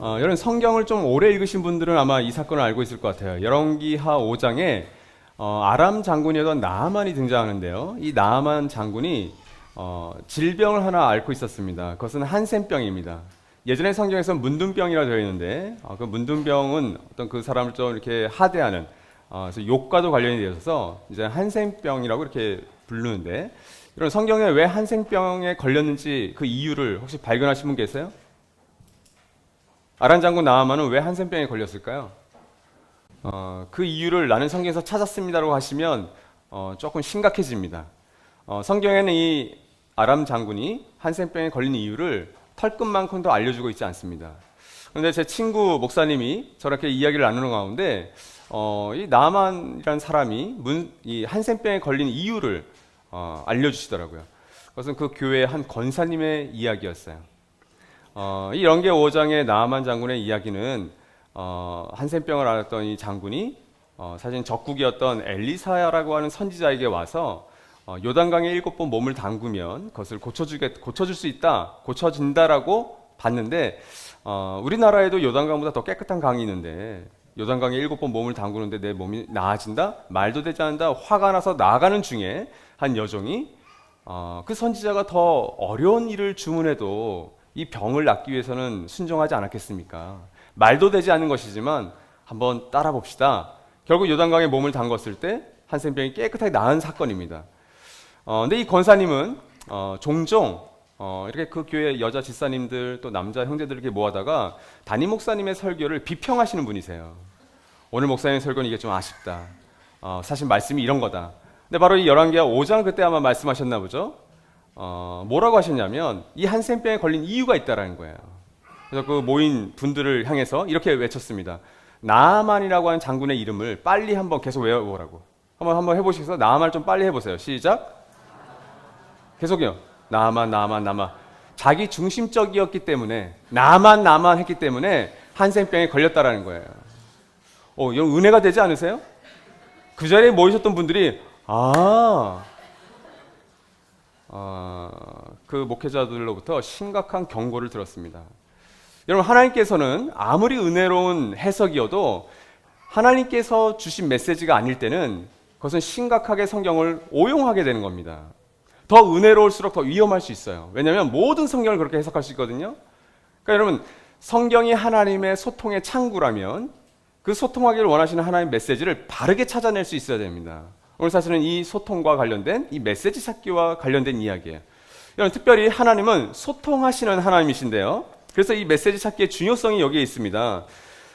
여러분 성경을 좀 오래 읽으신 분들은 아마 이 사건을 알고 있을 것 같아요. 열왕기하 5장에 아람 장군이었던 나아만이 등장하는데요. 이 나아만 장군이 질병을 하나 앓고 있었습니다. 그것은 한센병입니다. 예전에 성경에서는 문둥병이라 되어 있는데 그 문둥병은 어떤 그 사람을 좀 이렇게 하대하는 그래서 욕과도 관련이 되어 있어서 이제 한센병이라고 이렇게 부르는데, 이런 성경에 왜 한센병에 걸렸는지 그 이유를 혹시 발견하신 분 계세요? 아람 장군 나아만은 왜 한센병에 걸렸을까요? 그 이유를 나는 성경에서 찾았습니다라고 하시면 조금 심각해집니다. 성경에는 이 아람 장군이 한센병에 걸린 이유를 털끝만큼도 알려주고 있지 않습니다. 그런데 제 친구 목사님이 저렇게 이야기를 나누는 가운데 이 나아만이라는 사람이 이 한센병에 걸린 이유를 알려주시더라고요. 그것은 그 교회의 한 권사님의 이야기였어요. 이 열왕기 5장의 나아만 장군의 이야기는 한센병을 앓았던 이 장군이 사실 적국이었던 엘리사야라고 하는 선지자에게 와서 요단강에 7번 몸을 담그면 그것을 고쳐줄 수 있다, 고쳐진다라고 봤는데, 우리나라에도 요단강보다 더 깨끗한 강이 있는데 요단강에 7번 몸을 담그는데 내 몸이 나아진다? 말도 되지 않는다. 화가 나서 나가는 중에 한 여종이 그 선지자가 더 어려운 일을 주문해도 이 병을 낫기 위해서는 순종하지 않았겠습니까? 말도 되지 않는 것이지만 한번 따라 봅시다. 결국 요단강에 몸을 담궜을 때 한센병이 깨끗하게 나은 사건입니다. 근데 이 권사님은 종종 이렇게 그 교회 여자 집사님들 또 남자 형제들 이렇게 모아다가 담임 목사님의 설교를 비평하시는 분이세요. 오늘 목사님의 설교는 이게 좀 아쉽다. 사실 말씀이 이런 거다. 근데 바로 이 열왕기하 5장 그때 아마 말씀하셨나 보죠. 뭐라고 하셨냐면 이 한센병에 걸린 이유가 있다라는 거예요. 그래서 그 모인 분들을 향해서 이렇게 외쳤습니다. 나아만이라고 하는 장군의 이름을 빨리 한번 계속 외워보라고. 한번 해보시겠어요? 나아만 좀 빨리 해보세요. 시작. 계속요. 나아만. 자기 중심적이었기 때문에 나만 했기 때문에 한센병에 걸렸다라는 거예요. 이런 은혜가 되지 않으세요? 그 자리에 모이셨던 분들이 그 목회자들로부터 심각한 경고를 들었습니다. 여러분, 하나님께서는 아무리 은혜로운 해석이어도 하나님께서 주신 메시지가 아닐 때는 그것은 심각하게 성경을 오용하게 되는 겁니다. 더 은혜로울수록 더 위험할 수 있어요. 왜냐하면 모든 성경을 그렇게 해석할 수 있거든요. 그러니까 여러분, 성경이 하나님의 소통의 창구라면 그 소통하기를 원하시는 하나님의 메시지를 바르게 찾아낼 수 있어야 됩니다. 오늘 사실은 이 소통과 관련된 이 메시지 찾기와 관련된 이야기예요. 여러분, 특별히 하나님은 소통하시는 하나님이신데요. 그래서 이 메시지 찾기의 중요성이 여기에 있습니다.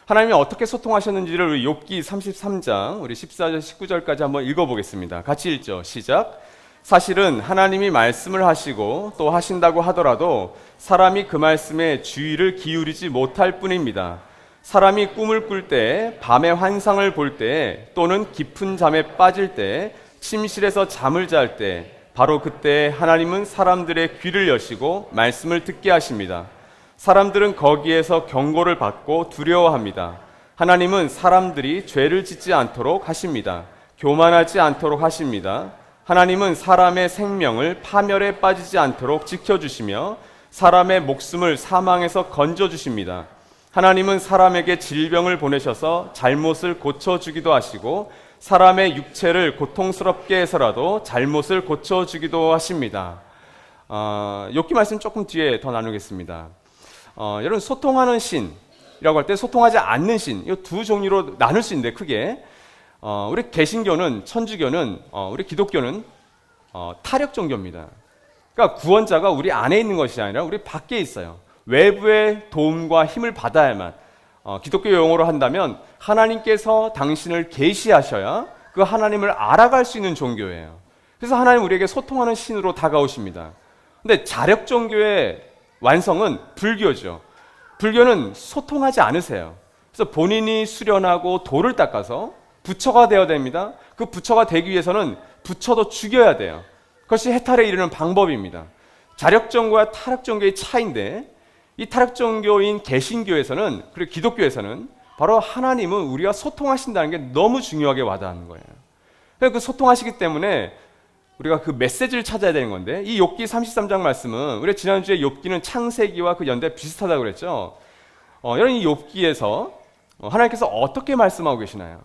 하나님이 어떻게 소통하셨는지를 우리 욥기 33장 우리 14절 19절까지 한번 읽어보겠습니다. 같이 읽죠. 시작. 사실은 하나님이 말씀을 하시고 또 하신다고 하더라도 사람이 그 말씀에 주의를 기울이지 못할 뿐입니다. 사람이 꿈을 꿀 때, 밤에 환상을 볼 때, 또는 깊은 잠에 빠질 때, 침실에서 잠을 잘 때, 바로 그때 하나님은 사람들의 귀를 여시고 말씀을 듣게 하십니다. 사람들은 거기에서 경고를 받고 두려워합니다. 하나님은 사람들이 죄를 짓지 않도록 하십니다. 교만하지 않도록 하십니다. 하나님은 사람의 생명을 파멸에 빠지지 않도록 지켜주시며 사람의 목숨을 사망에서 건져주십니다. 하나님은 사람에게 질병을 보내셔서 잘못을 고쳐주기도 하시고 사람의 육체를 고통스럽게 해서라도 잘못을 고쳐주기도 하십니다. 욥기 말씀 조금 뒤에 더 나누겠습니다. 여러분, 소통하는 신이라고 할 때 소통하지 않는 신, 이 두 종류로 나눌 수 있는데 크게 우리 개신교는, 천주교는, 우리 기독교는 타력 종교입니다. 그러니까 구원자가 우리 안에 있는 것이 아니라 우리 밖에 있어요. 외부의 도움과 힘을 받아야만, 기독교 용어로 한다면 하나님께서 당신을 계시하셔야 그 하나님을 알아갈 수 있는 종교예요. 그래서 하나님 우리에게 소통하는 신으로 다가오십니다. 근데 자력 종교의 완성은 불교죠. 불교는 소통하지 않으세요. 그래서 본인이 수련하고 돌을 닦아서 부처가 되어야 됩니다. 그 부처가 되기 위해서는 부처도 죽여야 돼요. 그것이 해탈에 이르는 방법입니다. 자력 종교와 타락 종교의 차이인데, 이 타락 종교인 개신교에서는, 그리고 기독교에서는 바로 하나님은 우리와 소통하신다는 게 너무 중요하게 와닿는 거예요. 그 소통하시기 때문에 우리가 그 메시지를 찾아야 되는 건데, 이 욥기 33장 말씀은 우리가 지난주에 욥기는 창세기와 그 연대 비슷하다고 그랬죠. 여러분 이 욥기에서 하나님께서 어떻게 말씀하고 계시나요?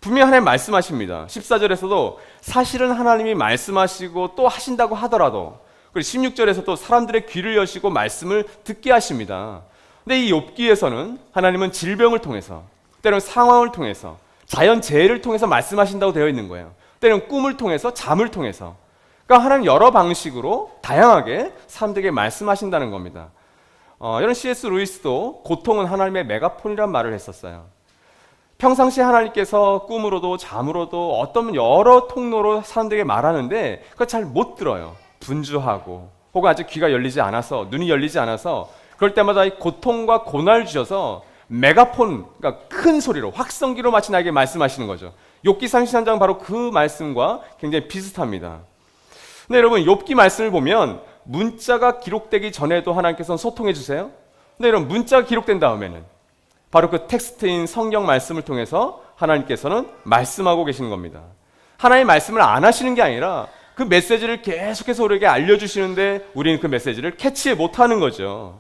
분명히 하나님 말씀하십니다. 14절에서도 사실은 하나님이 말씀하시고 또 하신다고 하더라도, 그리고 16절에서도 사람들의 귀를 여시고 말씀을 듣게 하십니다. 근데 이 욥기에서는 하나님은 질병을 통해서, 때로는 상황을 통해서, 자연재해를 통해서 말씀하신다고 되어 있는 거예요. 때로는 꿈을 통해서, 잠을 통해서. 그러니까 하나님 여러 방식으로 다양하게 사람들에게 말씀하신다는 겁니다. 이런 C.S. 루이스도 고통은 하나님의 메가폰이란 말을 했었어요. 평상시 하나님께서 꿈으로도 잠으로도 어떤 여러 통로로 사람들에게 말하는데 그걸 잘 못 들어요. 분주하고 혹은 아직 귀가 열리지 않아서, 눈이 열리지 않아서, 그럴 때마다 이 고통과 고난을 주셔서 메가폰, 그러니까 큰 소리로 확성기로 마치 나에게 말씀하시는 거죠. 욥기 33장 바로 그 말씀과 굉장히 비슷합니다. 근데 여러분 욥기 말씀을 보면 문자가 기록되기 전에도 하나님께서는 소통해 주세요. 근데 이런 문자가 기록된 다음에는 바로 그 텍스트인 성경 말씀을 통해서 하나님께서는 말씀하고 계시는 겁니다. 하나님의 말씀을 안 하시는 게 아니라 그 메시지를 계속해서 우리에게 알려주시는데 우리는 그 메시지를 캐치 못하는 거죠.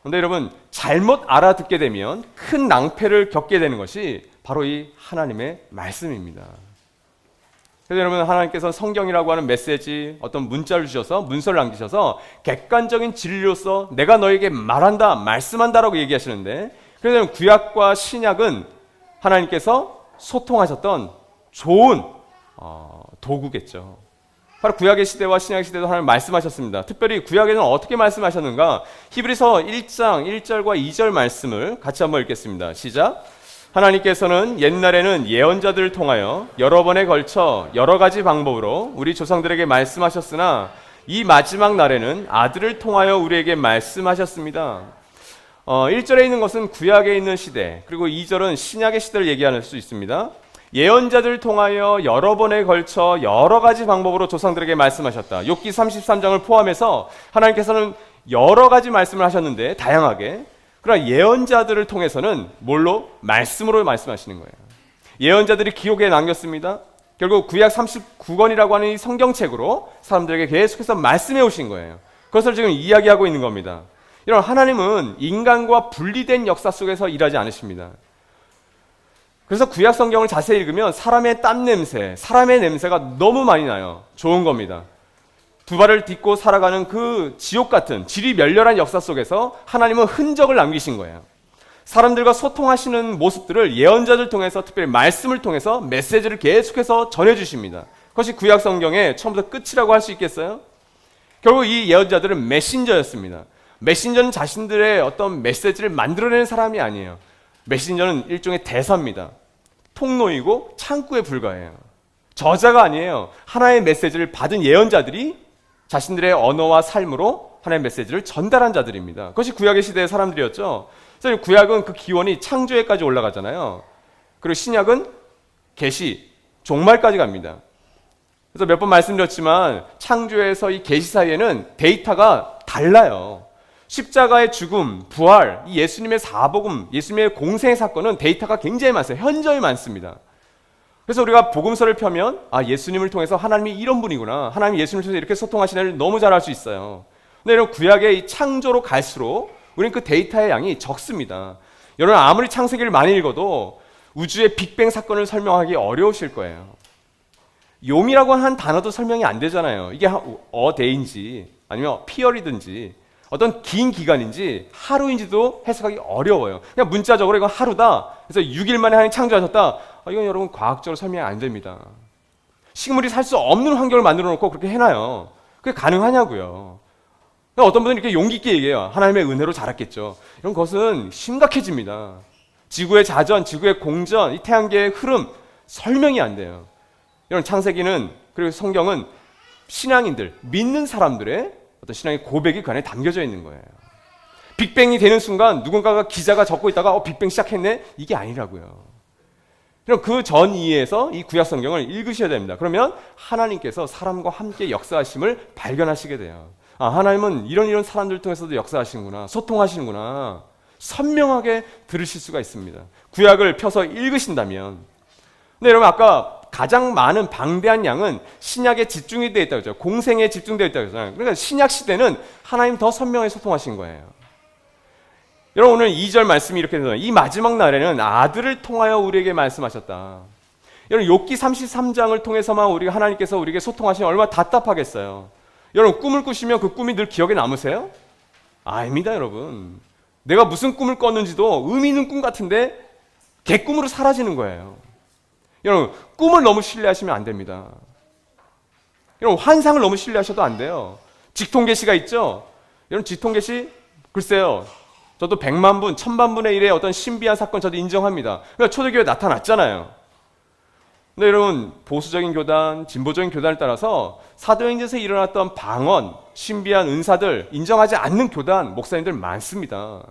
그런데 여러분 잘못 알아듣게 되면 큰 낭패를 겪게 되는 것이 바로 이 하나님의 말씀입니다. 그래서 여러분 하나님께서 성경이라고 하는 메시지, 어떤 문자를 주셔서 문서를 남기셔서 객관적인 진리로서 내가 너에게 말한다, 말씀한다라고 얘기하시는데, 그래서 여러분 구약과 신약은 하나님께서 소통하셨던 좋은 도구겠죠. 바로 구약의 시대와 신약의 시대도 하나님 말씀하셨습니다. 특별히 구약에는 어떻게 말씀하셨는가? 히브리서 1장 1절과 2절 말씀을 같이 한번 읽겠습니다. 시작. 하나님께서는 옛날에는 예언자들을 통하여 여러 번에 걸쳐 여러 가지 방법으로 우리 조상들에게 말씀하셨으나 이 마지막 날에는 아들을 통하여 우리에게 말씀하셨습니다. 1절에 있는 것은 구약에 있는 시대, 그리고 2절은 신약의 시대를 얘기할 수 있습니다. 예언자들을 통하여 여러 번에 걸쳐 여러 가지 방법으로 조상들에게 말씀하셨다. 욥기 33장을 포함해서 하나님께서는 여러 가지 말씀을 하셨는데 다양하게, 그러나 예언자들을 통해서는 뭘로? 말씀으로 말씀하시는 거예요. 예언자들이 기록에 남겼습니다. 결국 구약 39권이라고 하는 이 성경책으로 사람들에게 계속해서 말씀해 오신 거예요. 그것을 지금 이야기하고 있는 겁니다. 이런 하나님은 인간과 분리된 역사 속에서 일하지 않으십니다. 그래서 구약 성경을 자세히 읽으면 사람의 땀 냄새, 사람의 냄새가 너무 많이 나요. 좋은 겁니다. 두 발을 딛고 살아가는 그 지옥 같은 질이 멸렬한 역사 속에서 하나님은 흔적을 남기신 거예요. 사람들과 소통하시는 모습들을 예언자들 통해서, 특별히 말씀을 통해서 메시지를 계속해서 전해주십니다. 그것이 구약 성경의 처음부터 끝이라고 할 수 있겠어요? 결국 이 예언자들은 메신저였습니다. 메신저는 자신들의 어떤 메시지를 만들어내는 사람이 아니에요. 메신저는 일종의 대사입니다. 통로이고 창구에 불과해요. 저자가 아니에요. 하나의 메시지를 받은 예언자들이 자신들의 언어와 삶으로 하나의 메시지를 전달한 자들입니다. 그것이 구약의 시대의 사람들이었죠. 그래서 구약은 그 기원이 창조에까지 올라가잖아요. 그리고 신약은 계시, 종말까지 갑니다. 그래서 몇 번 말씀드렸지만 창조에서 이 계시 사이에는 데이터가 달라요. 십자가의 죽음, 부활, 이 예수님의 사복음, 예수님의 공생의 사건은 데이터가 굉장히 많습니다. 현저히 많습니다. 그래서 우리가 복음서를 펴면 예수님을 통해서 하나님이 이런 분이구나, 하나님이 예수님을 통해서 이렇게 소통하시는 너무 잘 알 수 있어요. 근데 이런 구약의 이 창조로 갈수록 우리는 그 데이터의 양이 적습니다. 여러분 아무리 창세기를 많이 읽어도 우주의 빅뱅 사건을 설명하기 어려우실 거예요. 욤이라고 한 단어도 설명이 안 되잖아요. 이게 어데이인지 아니면 피어리든지 어떤 긴 기간인지 하루인지도 해석하기 어려워요. 그냥 문자적으로 이건 하루다, 그래서 6일 만에 하나님 창조하셨다, 이건 여러분 과학적으로 설명이 안 됩니다. 식물이 살 수 없는 환경을 만들어 놓고 그렇게 해놔요. 그게 가능하냐고요. 어떤 분들은 이렇게 용기 있게 얘기해요. 하나님의 은혜로 자랐겠죠. 이런 것은 심각해집니다. 지구의 자전, 지구의 공전, 이 태양계의 흐름 설명이 안 돼요. 이런 창세기는, 그리고 성경은 신앙인들, 믿는 사람들의 어떤 신앙의 고백이 그 안에 담겨져 있는 거예요. 빅뱅이 되는 순간 누군가가 기자가 적고 있다가 빅뱅 시작했네? 이게 아니라고요. 그럼 그 전 이해에서 이 구약 성경을 읽으셔야 됩니다. 그러면 하나님께서 사람과 함께 역사하심을 발견하시게 돼요. 하나님은 이런 사람들 통해서도 역사하시는구나, 소통하시는구나, 선명하게 들으실 수가 있습니다. 구약을 펴서 읽으신다면. 근데 여러분 아까 가장 많은 방대한 양은 신약에 집중이 되어 있다고 했죠. 공생에 집중되어 있다고 했잖아요. 그러니까 신약 시대는 하나님 더 선명하게 소통하신 거예요. 여러분 오늘 2절 말씀이 이렇게 되잖아요. 이 마지막 날에는 아들을 통하여 우리에게 말씀하셨다. 여러분 욥기 33장을 통해서만 우리가 하나님께서 우리에게 소통하시면 얼마나 답답하겠어요. 여러분 꿈을 꾸시면 그 꿈이 늘 기억에 남으세요? 아닙니다 여러분. 내가 무슨 꿈을 꿨는지도 의미 있는 꿈 같은데 개꿈으로 사라지는 거예요. 여러분 꿈을 너무 신뢰하시면 안 됩니다. 여러분 환상을 너무 신뢰하셔도 안 돼요. 직통계시가 있죠. 여러분 직통계시 글쎄요. 저도 100만 분, 1000만 분의 1의 어떤 신비한 사건 저도 인정합니다. 그러니까 초대교회 나타났잖아요. 근데 여러분 보수적인 교단, 진보적인 교단을 따라서 사도행전에서 일어났던 방언, 신비한 은사들 인정하지 않는 교단, 목사님들 많습니다.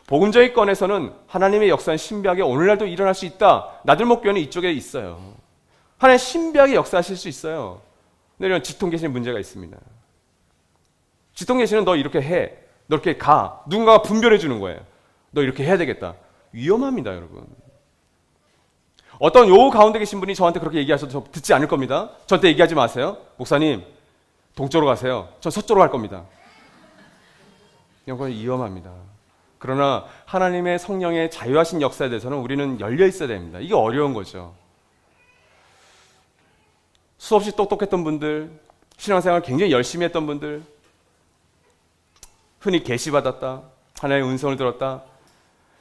복음적인 건에서는 하나님의 역사는 신비하게 오늘날도 일어날 수 있다. 나들목교회는 이쪽에 있어요. 하나님 신비하게 역사하실 수 있어요. 근데 이런 직통계시는 문제가 있습니다. 직통계시는 너 이렇게 해, 너 이렇게 가. 누군가가 분별해 주는 거예요. 너 이렇게 해야 되겠다. 위험합니다 여러분. 어떤 요 가운데 계신 분이 저한테 그렇게 얘기하셔도 저 듣지 않을 겁니다. 저한테 얘기하지 마세요. 목사님 동쪽으로 가세요. 전 서쪽으로 갈 겁니다. 이런 건 위험합니다. 그러나 하나님의 성령의 자유하신 역사에 대해서는 우리는 열려 있어야 됩니다. 이게 어려운 거죠. 수없이 똑똑했던 분들, 신앙생활 굉장히 열심히 했던 분들, 흔히 계시받았다, 하나님의 음성을 들었다,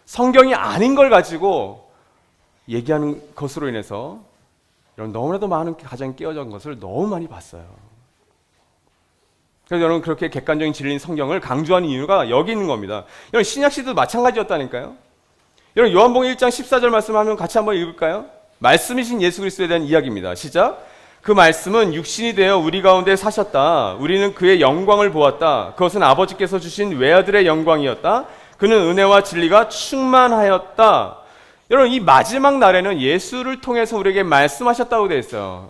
성경이 아닌 걸 가지고 얘기하는 것으로 인해서 여러분 너무나도 많은 가정이 깨어진 것을 너무 많이 봤어요. 그래서 여러분 그렇게 객관적인 진리인 성경을 강조하는 이유가 여기 있는 겁니다. 여러분 신약 시대도 마찬가지였다니까요. 여러분 요한복음 1장 14절 말씀하면 같이 한번 읽을까요? 말씀이신 예수 그리스도에 대한 이야기입니다. 시작. 그 말씀은 육신이 되어 우리 가운데 사셨다. 우리는 그의 영광을 보았다. 그것은 아버지께서 주신 외아들의 영광이었다. 그는 은혜와 진리가 충만하였다. 여러분 이 마지막 날에는 예수를 통해서 우리에게 말씀하셨다고 되어 있어요.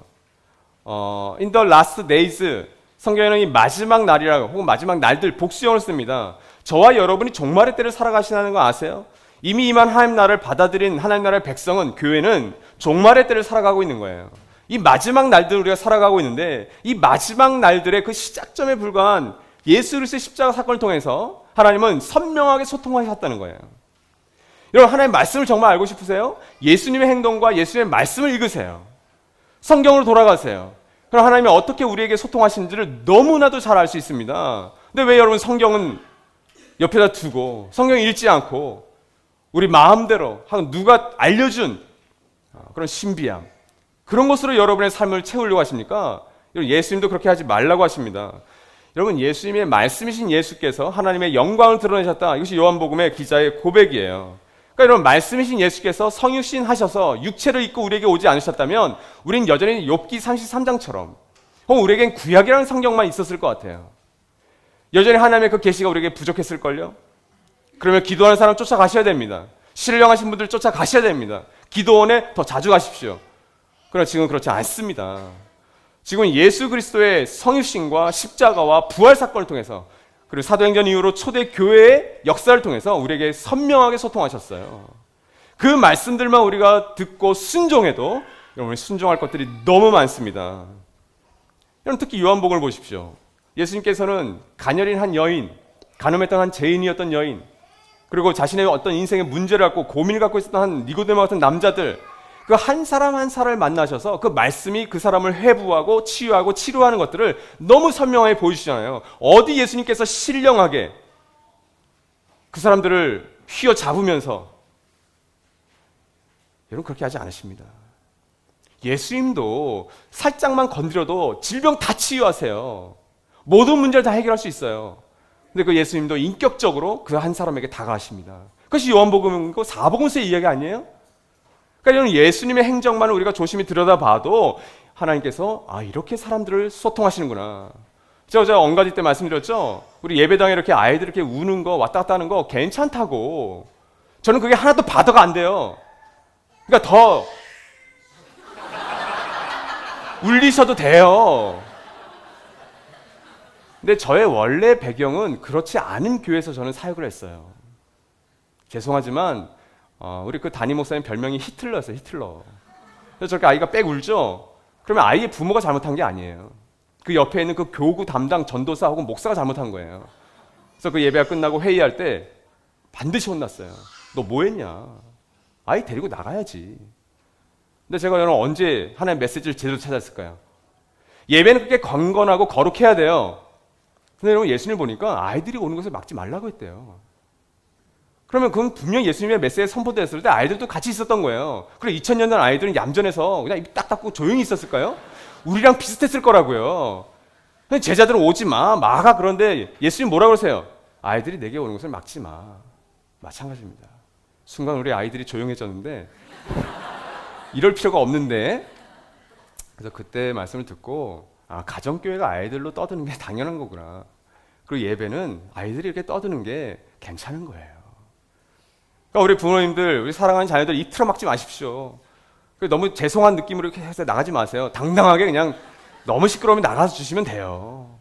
In the last days 성경에는 이 마지막 날이라고 혹은 마지막 날들 복수형을 씁니다. 저와 여러분이 종말의 때를 살아가시는 거 아세요? 이미 임한 하나님 나라를 받아들인 하나님 나라의 백성은 교회는 종말의 때를 살아가고 있는 거예요. 이 마지막 날들 우리가 살아가고 있는데 이 마지막 날들의 그 시작점에 불과한 예수 그리스도의 십자가 사건을 통해서 하나님은 선명하게 소통하셨다는 거예요. 여러분 하나님의 말씀을 정말 알고 싶으세요? 예수님의 행동과 예수님의 말씀을 읽으세요. 성경으로 돌아가세요. 그럼 하나님이 어떻게 우리에게 소통하시는지를 너무나도 잘 알 수 있습니다. 근데 왜 여러분 성경은 옆에다 두고 성경 읽지 않고 우리 마음대로 누가 알려준 그런 신비함 그런 것으로 여러분의 삶을 채우려고 하십니까? 예수님도 그렇게 하지 말라고 하십니다. 여러분 예수님의 말씀이신 예수께서 하나님의 영광을 드러내셨다. 이것이 요한복음의 기자의 고백이에요. 그러니까 여러분 말씀이신 예수께서 성육신 하셔서 육체를 입고 우리에게 오지 않으셨다면 우린 여전히 욥기 33장처럼 혹은 우리에겐 구약이라는 성경만 있었을 것 같아요. 여전히 하나님의 그 계시가 우리에게 부족했을걸요. 그러면 기도하는 사람 쫓아가셔야 됩니다. 신령하신 분들 쫓아가셔야 됩니다. 기도원에 더 자주 가십시오. 그러나 지금은 그렇지 않습니다. 지금은 예수 그리스도의 성육신과 십자가와 부활 사건을 통해서 그리고 사도행전 이후로 초대 교회의 역사를 통해서 우리에게 선명하게 소통하셨어요. 그 말씀들만 우리가 듣고 순종해도 여러분 순종할 것들이 너무 많습니다. 여러분 특히 요한복음을 보십시오. 예수님께서는 가녀린 한 여인, 간음했던 한 죄인이었던 여인, 그리고 자신의 어떤 인생의 문제를 갖고 고민을 갖고 있었던 한 니고데모 같은 남자들 그 한 사람 한 사람을 만나셔서 그 말씀이 그 사람을 회부하고 치유하고 치료하는 것들을 너무 선명하게 보여주시잖아요. 어디 예수님께서 신령하게 그 사람들을 휘어잡으면서 여러분 그렇게 하지 않으십니다. 예수님도 살짝만 건드려도 질병 다 치유하세요. 모든 문제를 다 해결할 수 있어요. 근데 그 예수님도 인격적으로 그 한 사람에게 다가가십니다. 그것이 요한복음이고 사복음서의 이야기 아니에요? 그러니까 여러분 예수님의 행정만을 우리가 조심히 들여다봐도 하나님께서 이렇게 사람들을 소통하시는구나. 제가 엉가지 때 말씀드렸죠. 우리 예배당에 이렇게 아이들 이렇게 우는 거 왔다 갔다 하는 거 괜찮다고. 저는 그게 하나도 바더가 안 돼요. 그러니까 더 울리셔도 돼요. 근데 저의 원래 배경은 그렇지 않은 교회에서 저는 사역을 했어요. 죄송하지만 우리 그 담임 목사님 별명이 히틀러였어요. 히틀러. 그래서 저렇게 아이가 빽 울죠. 그러면 아이의 부모가 잘못한 게 아니에요. 그 옆에 있는 그 교구 담당 전도사 혹은 목사가 잘못한 거예요. 그래서 그 예배가 끝나고 회의할 때 반드시 혼났어요. 너 뭐 했냐? 아이 데리고 나가야지. 근데 제가 여러분 언제 하나의 메시지를 제대로 찾았을까요? 예배는 그렇게 경건하고 거룩해야 돼요. 근데 여러분 예수님을 보니까 아이들이 오는 것을 막지 말라고 했대요. 그러면 그건 분명히 예수님의 메시지에 선포됐을 때 아이들도 같이 있었던 거예요. 그리고 2000년 전 아이들은 얌전해서 그냥 입 딱 닫고 조용히 있었을까요? 우리랑 비슷했을 거라고요. 근데 제자들은 오지 마, 막아. 그런데 예수님 뭐라고 그러세요? 아이들이 내게 오는 것을 막지 마. 마찬가지입니다. 순간 우리 아이들이 조용해졌는데 이럴 필요가 없는데, 그래서 그때 말씀을 듣고 가정교회가 아이들로 떠드는 게 당연한 거구나. 그리고 예배는 아이들이 이렇게 떠드는 게 괜찮은 거예요. 그러니까 우리 부모님들, 우리 사랑하는 자녀들 입 틀어막지 마십시오. 너무 죄송한 느낌으로 이렇게 해서 나가지 마세요. 당당하게 그냥 너무 시끄러우면 나가서 주시면 돼요.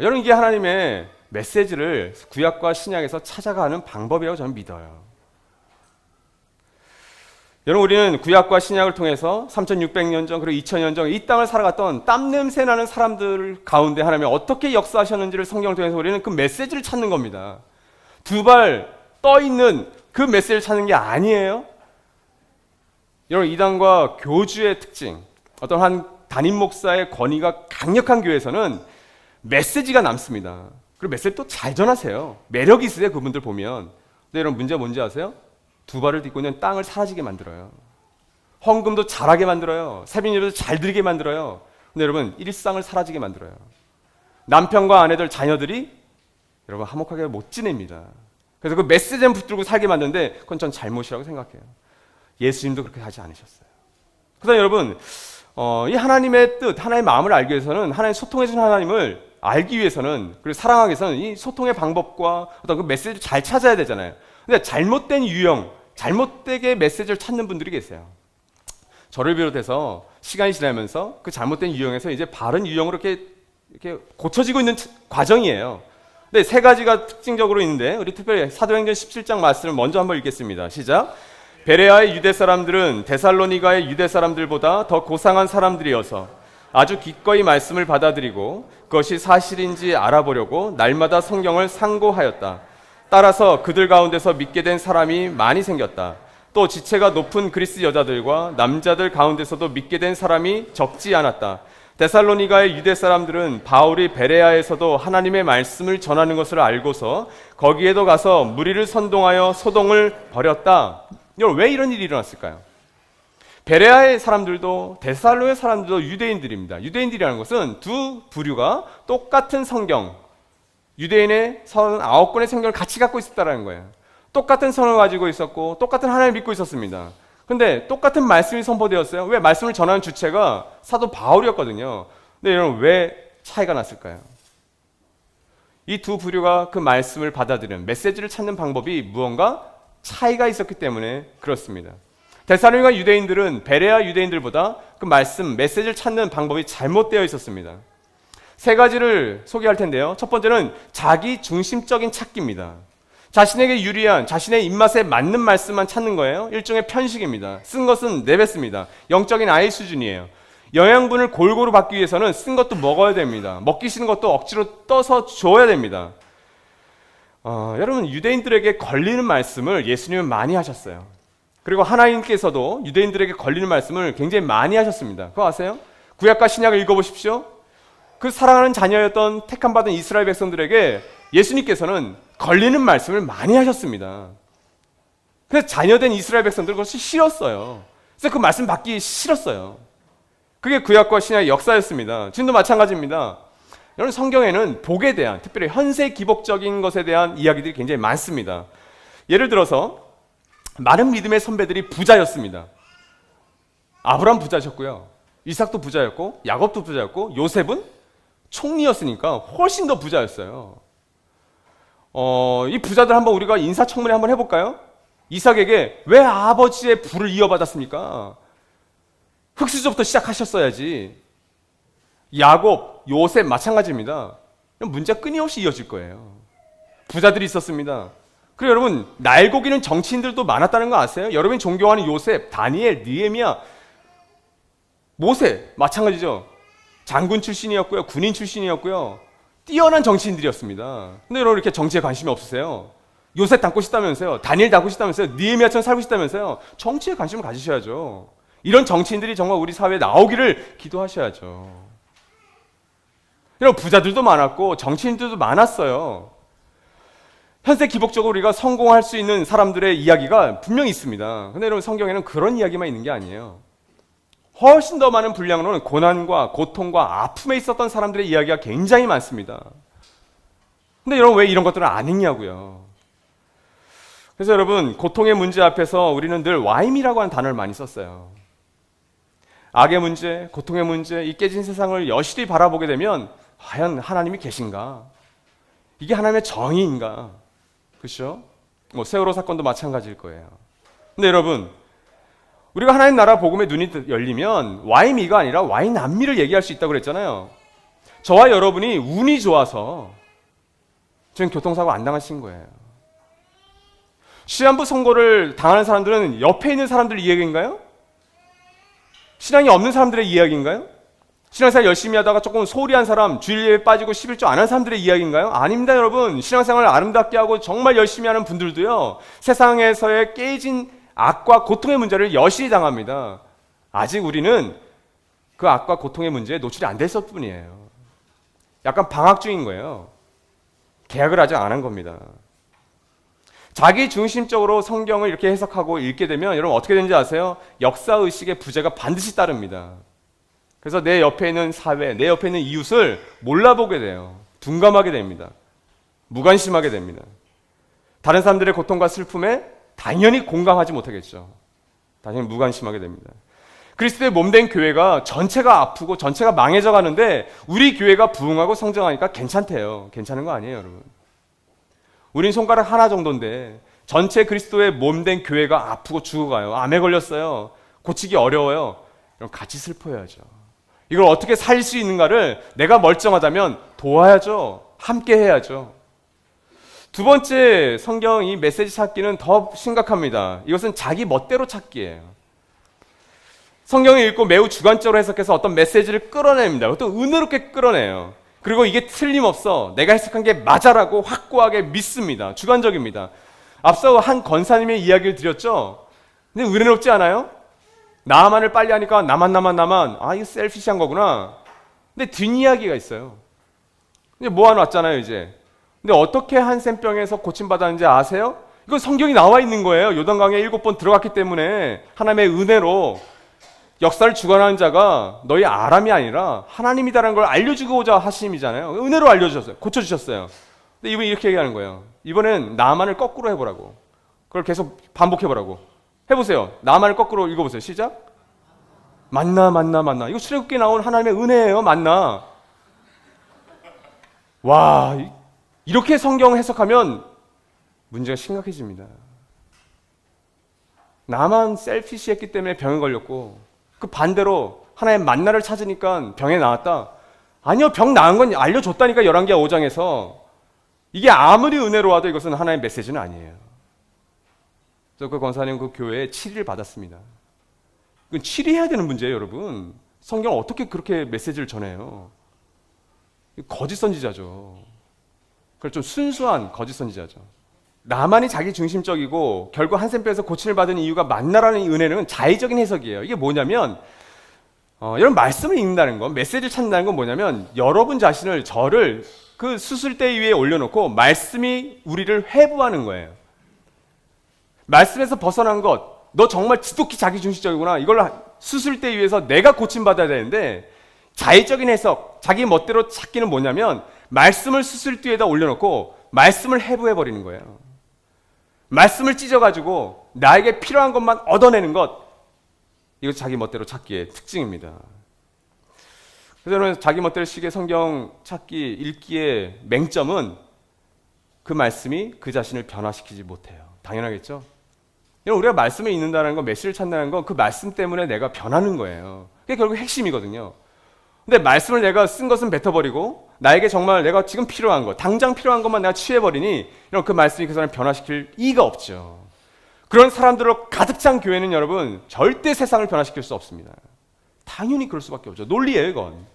여러분 이게 하나님의 메시지를 구약과 신약에서 찾아가는 방법이라고 저는 믿어요. 여러분 우리는 구약과 신약을 통해서 3600년 전 그리고 2000년 전 이 땅을 살아갔던 땀냄새 나는 사람들 가운데 하나님이 어떻게 역사하셨는지를 성경을 통해서 우리는 그 메시지를 찾는 겁니다. 두 발 떠있는 그 메시지를 찾는 게 아니에요. 여러분 이단과 교주의 특징, 어떤 한 담임 목사의 권위가 강력한 교회에서는 메시지가 남습니다. 그리고 메시지 또 잘 전하세요. 매력이 있으세요. 그분들 보면. 근데 여러분 문제가 뭔지 아세요? 두 발을 딛고 있는 땅을 사라지게 만들어요. 헌금도 잘하게 만들어요. 세빈예배도 잘 드리게 만들어요. 근데 여러분 일상을 사라지게 만들어요. 남편과 아내들, 자녀들이 여러분 화목하게 못 지냅니다. 그래서 그 메시지만 붙들고 살게 만드는데 그건 전 잘못이라고 생각해요. 예수님도 그렇게 하지 않으셨어요. 그래서 여러분 이 하나님의 뜻, 하나님의 마음을 알기 위해서는, 하나님 소통해 주신 하나님을 알기 위해서는, 그리고 사랑하기 위해서는 이 소통의 방법과 어떤 그 메시지를 잘 찾아야 되잖아요. 근데 잘못된 유형, 잘못되게 메시지를 찾는 분들이 계세요. 저를 비롯해서 시간이 지나면서 그 잘못된 유형에서 이제 바른 유형으로 이렇게 고쳐지고 있는 과정이에요. 근데 세 가지가 특징적으로 있는데 우리 특별히 사도행전 17장 말씀을 먼저 한번 읽겠습니다. 시작. 베레아의 유대 사람들은 데살로니가의 유대 사람들보다 더 고상한 사람들이어서 아주 기꺼이 말씀을 받아들이고 그것이 사실인지 알아보려고 날마다 성경을 상고하였다. 따라서 그들 가운데서 믿게 된 사람이 많이 생겼다. 또 지체가 높은 그리스 여자들과 남자들 가운데서도 믿게 된 사람이 적지 않았다. 데살로니가의 유대 사람들은 바울이 베레아에서도 하나님의 말씀을 전하는 것을 알고서 거기에도 가서 무리를 선동하여 소동을 벌였다. 여러분 왜 이런 일이 일어났을까요? 베레아의 사람들도 데살로의 사람들도 유대인들입니다. 유대인들이라는 것은 두 부류가 똑같은 성경, 유대인의 39권의 성경을 같이 갖고 있었다는 거예요. 똑같은 성을 가지고 있었고 똑같은 하나님을 믿고 있었습니다. 근데 똑같은 말씀이 선포되었어요. 왜? 말씀을 전하는 주체가 사도 바울이었거든요. 근데 여러분 왜 차이가 났을까요? 이 두 부류가 그 말씀을 받아들이는 메시지를 찾는 방법이 무언가 차이가 있었기 때문에 그렇습니다. 데살로니가 유대인들은 베레아 유대인들보다 그 말씀, 메시지를 찾는 방법이 잘못되어 있었습니다. 세 가지를 소개할 텐데요. 첫 번째는 자기 중심적인 찾기입니다. 자신에게 유리한, 자신의 입맛에 맞는 말씀만 찾는 거예요. 일종의 편식입니다. 쓴 것은 내뱉습니다. 영적인 아이 수준이에요. 영양분을 골고루 받기 위해서는 쓴 것도 먹어야 됩니다. 먹기 싫은 것도 억지로 떠서 줘야 됩니다. 여러분 유대인들에게 걸리는 말씀을 예수님은 많이 하셨어요. 그리고 하나님께서도 유대인들에게 걸리는 말씀을 굉장히 많이 하셨습니다. 그거 아세요? 구약과 신약을 읽어보십시오. 그 사랑하는 자녀였던 택함받은 이스라엘 백성들에게 예수님께서는 걸리는 말씀을 많이 하셨습니다. 그래서 자녀된 이스라엘 백성들은 그것이 싫었어요. 그래서 그 말씀 받기 싫었어요. 그게 구약과 신약의 역사였습니다. 지금도 마찬가지입니다. 여러분 성경에는 복에 대한, 특별히 현세 기복적인 것에 대한 이야기들이 굉장히 많습니다. 예를 들어서 많은 믿음의 선배들이 부자였습니다. 아브라함 부자셨고요, 이삭도 부자였고, 야곱도 부자였고, 요셉은 총리였으니까 훨씬 더 부자였어요. 이 부자들 한번 우리가 인사청문회 한번 해볼까요? 이삭에게 왜 아버지의 부를 이어받았습니까? 흙수저부터 시작하셨어야지. 야곱, 요셉 마찬가지입니다. 문제가 끊임없이 이어질 거예요. 부자들이 있었습니다. 그리고 여러분 날고기는 정치인들도 많았다는 거 아세요? 여러분이 존경하는 요셉, 다니엘, 느헤미야, 모세 마찬가지죠. 장군 출신이었고요, 군인 출신이었고요, 뛰어난 정치인들이었습니다. 근데 여러분 이렇게 정치에 관심이 없으세요? 요셉 닮고 싶다면서요. 다니엘 닮고 싶다면서요. 느헤미야처럼 살고 싶다면서요. 정치에 관심을 가지셔야죠. 이런 정치인들이 정말 우리 사회에 나오기를 기도하셔야죠. 이런 부자들도 많았고 정치인들도 많았어요. 현세 기복적으로 우리가 성공할 수 있는 사람들의 이야기가 분명히 있습니다. 근데 여러분, 성경에는 그런 이야기만 있는 게 아니에요. 훨씬 더 많은 분량으로는 고난과 고통과 아픔에 있었던 사람들의 이야기가 굉장히 많습니다. 근데 여러분, 왜 이런 것들을 안 읽냐고요. 그래서 여러분, 고통의 문제 앞에서 우리는 늘 와임이라고 하는 단어를 많이 썼어요. 악의 문제, 고통의 문제, 이 깨진 세상을 여실히 바라보게 되면 과연 하나님이 계신가? 이게 하나님의 정의인가? 그렇죠? 뭐 세월호 사건도 마찬가지일 거예요. 근데 여러분, 우리가 하나님 나라 복음의 눈이 열리면 와인미가 아니라 와인 남미를 얘기할 수 있다고 그랬잖아요. 저와 여러분이 운이 좋아서 지금 교통사고 안 당하신 거예요. 시한부 선고를 당하는 사람들은 옆에 있는 사람들 이야기인가요? 신앙이 없는 사람들의 이야기인가요? 신앙생활 열심히 하다가 조금 소홀히한 사람, 주일에 빠지고 11조 안 한 사람들의 이야기인가요? 아닙니다, 여러분. 신앙생활을 아름답게 하고 정말 열심히 하는 분들도요, 세상에서의 깨진 악과 고통의 문제를 여실히 당합니다. 아직 우리는 그 악과 고통의 문제에 노출이 안 됐을 뿐이에요. 약간 방학 중인 거예요. 계약을 아직 안 한 겁니다. 자기 중심적으로 성경을 이렇게 해석하고 읽게 되면 여러분 어떻게 되는지 아세요? 역사의식의 부재가 반드시 따릅니다. 그래서 내 옆에 있는 사회, 내 옆에 있는 이웃을 몰라보게 돼요. 둔감하게 됩니다. 무관심하게 됩니다. 다른 사람들의 고통과 슬픔에 당연히 공감하지 못하겠죠. 당연히 무관심하게 됩니다. 그리스도의 몸된 교회가 전체가 아프고 전체가 망해져 가는데 우리 교회가 부흥하고 성장하니까 괜찮대요. 괜찮은 거 아니에요, 여러분. 우린 손가락 하나 정도인데 전체 그리스도의 몸된 교회가 아프고 죽어가요. 암에 걸렸어요. 고치기 어려워요. 그럼 같이 슬퍼해야죠. 이걸 어떻게 살 수 있는가를 내가 멀쩡하다면 도와야죠. 함께 해야죠. 두 번째, 성경 이 메시지 찾기는 더 심각합니다. 이것은 자기 멋대로 찾기예요. 성경을 읽고 매우 주관적으로 해석해서 어떤 메시지를 끌어냅니다. 어떤 은혜롭게 끌어내요. 그리고 이게 틀림없어, 내가 해석한 게 맞아라고 확고하게 믿습니다. 주관적입니다. 앞서 한 권사님의 이야기를 드렸죠. 근데 은혜롭지 않아요? 나만을 빨리 하니까 나만 아, 이거 셀피시한 거구나. 근데 뒷이야기가 있어요. 이제 모아놨잖아요, 이제. 근데 어떻게 한센병에서 고침받았는지 아세요? 이건 성경이 나와 있는 거예요. 요단강에 7번 들어갔기 때문에 하나님의 은혜로 역사를 주관하는 자가 너희 아람이 아니라 하나님이다라는 걸 알려주고자 하심이잖아요. 은혜로 알려주셨어요. 고쳐주셨어요. 근데 이분이 이렇게 얘기하는 거예요. 이번엔 나만을 거꾸로 해보라고. 그걸 계속 반복해보라고. 해보세요. 나만을 거꾸로 읽어보세요. 시작. 만나. 이거 출애굽기에 나온 하나님의 은혜예요. 만나. 와, 이렇게 성경 해석하면 문제가 심각해집니다. 나만 셀피시했기 때문에 병에 걸렸고 그 반대로 하나의 만나를 찾으니까 병에 나았다. 아니요, 병 나은 건 알려줬다니까. 열왕기하 5장에서. 이게 아무리 은혜로워도 이것은 하나의 메시지는 아니에요. 그래서 그 권사님 그 교회에 7위를 받았습니다. 이건 7위 해야 되는 문제예요, 여러분. 성경 어떻게 그렇게 메시지를 전해요? 거짓 선지자죠. 그걸 좀 순수한 거짓 선지자죠. 나만이 자기 중심적이고 결국 한센병에서 고침을 받은 이유가 만나라는 은혜는 자의적인 해석이에요. 이게 뭐냐면 여러분, 말씀을 읽는다는 건, 메시지를 찾는다는 건 뭐냐면 여러분 자신을, 저를 그 수술대 위에 올려놓고 말씀이 우리를 회부하는 거예요. 말씀에서 벗어난 것, 너 정말 지독히 자기중심적이구나. 이걸 수술대 위에서 내가 고침받아야 되는데 자의적인 해석, 자기 멋대로 찾기는 뭐냐면 말씀을 수술대에다 올려놓고 말씀을 해부해버리는 거예요. 말씀을 찢어가지고 나에게 필요한 것만 얻어내는 것, 이거 자기 멋대로 찾기의 특징입니다. 그래서 여러분, 자기 멋대로 시계 성경 찾기, 읽기의 맹점은 그 말씀이 그 자신을 변화시키지 못해요. 당연하겠죠? 우리가 말씀을 읽는다는 건, 메시지를 찾는다는 건 그 말씀 때문에 내가 변하는 거예요. 그게 결국 핵심이거든요. 근데 말씀을 내가 쓴 것은 뱉어버리고 나에게 정말 내가 지금 필요한 것, 당장 필요한 것만 내가 취해버리니 이런 그 말씀이 그 사람을 변화시킬 이유가 없죠. 그런 사람들로 가득 찬 교회는 여러분 절대 세상을 변화시킬 수 없습니다. 당연히 그럴 수밖에 없죠. 논리예요, 이건.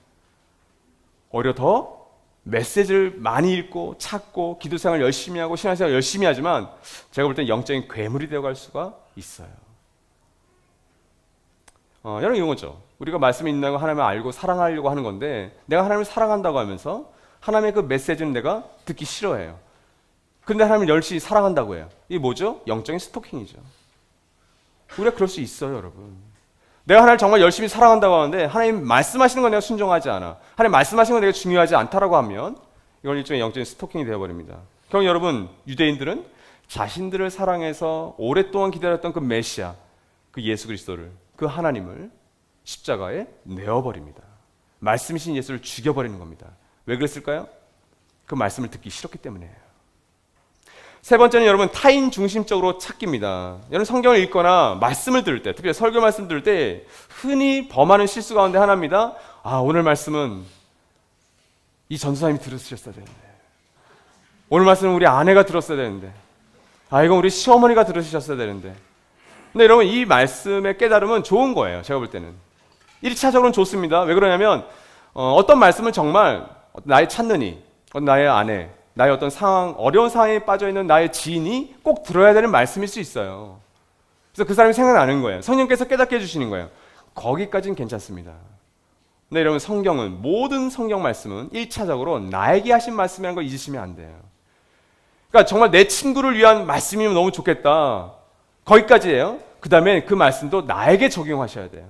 오히려 더 메시지를 많이 읽고 찾고 기도생활 열심히 하고 신앙생활 열심히 하지만 제가 볼 때는 영적인 괴물이 되어갈 수가 있어요. 여러분 이런 거죠. 우리가 말씀이 있는 거 하나님을 알고 사랑하려고 하는 건데 내가 하나님을 사랑한다고 하면서 하나님의 그 메시지는 내가 듣기 싫어해요. 근데 하나님을 열심히 사랑한다고 해요. 이게 뭐죠? 영적인 스토킹이죠. 우리가 그럴 수 있어요, 여러분. 내가 하나님을 정말 열심히 사랑한다고 하는데 하나님 말씀하시는 건 내가 순종하지 않아. 하나님 말씀하시는 건 내가 중요하지 않다라고 하면 이건 일종의 영적인 스토킹이 되어버립니다. 결국 여러분, 유대인들은 자신들을 사랑해서 오랫동안 기다렸던 그 메시아, 그 예수 그리스도를, 그 하나님을 십자가에 내어버립니다. 말씀이신 예수를 죽여버리는 겁니다. 왜 그랬을까요? 그 말씀을 듣기 싫었기 때문이에요. 세 번째는 여러분 타인 중심적으로 찾기입니다. 여러분 성경을 읽거나 말씀을 들을 때, 특히 설교 말씀 들을 때 흔히 범하는 실수 가운데 하나입니다. 오늘 말씀은 이 전도사님이 들으셨어야 되는데, 오늘 말씀은 우리 아내가 들었어야 되는데, 이건 우리 시어머니가 들으셨어야 되는데. 근데 여러분 이 말씀의 깨달음은 좋은 거예요. 제가 볼 때는 1차적으로는 좋습니다. 왜 그러냐면 어떤 말씀은 정말 나의 찾느니, 나의 아내, 나의 어떤 상황, 어려운 상황에 빠져있는 나의 지인이 꼭 들어야 되는 말씀일 수 있어요. 그래서 그 사람이 생각나는 거예요. 성령께서 깨닫게 해주시는 거예요. 거기까지는 괜찮습니다. 근데 여러분 성경은, 모든 성경 말씀은 1차적으로 나에게 하신 말씀이라는 걸 잊으시면 안 돼요. 그러니까 정말 내 친구를 위한 말씀이면 너무 좋겠다. 거기까지예요. 그 다음에 그 말씀도 나에게 적용하셔야 돼요.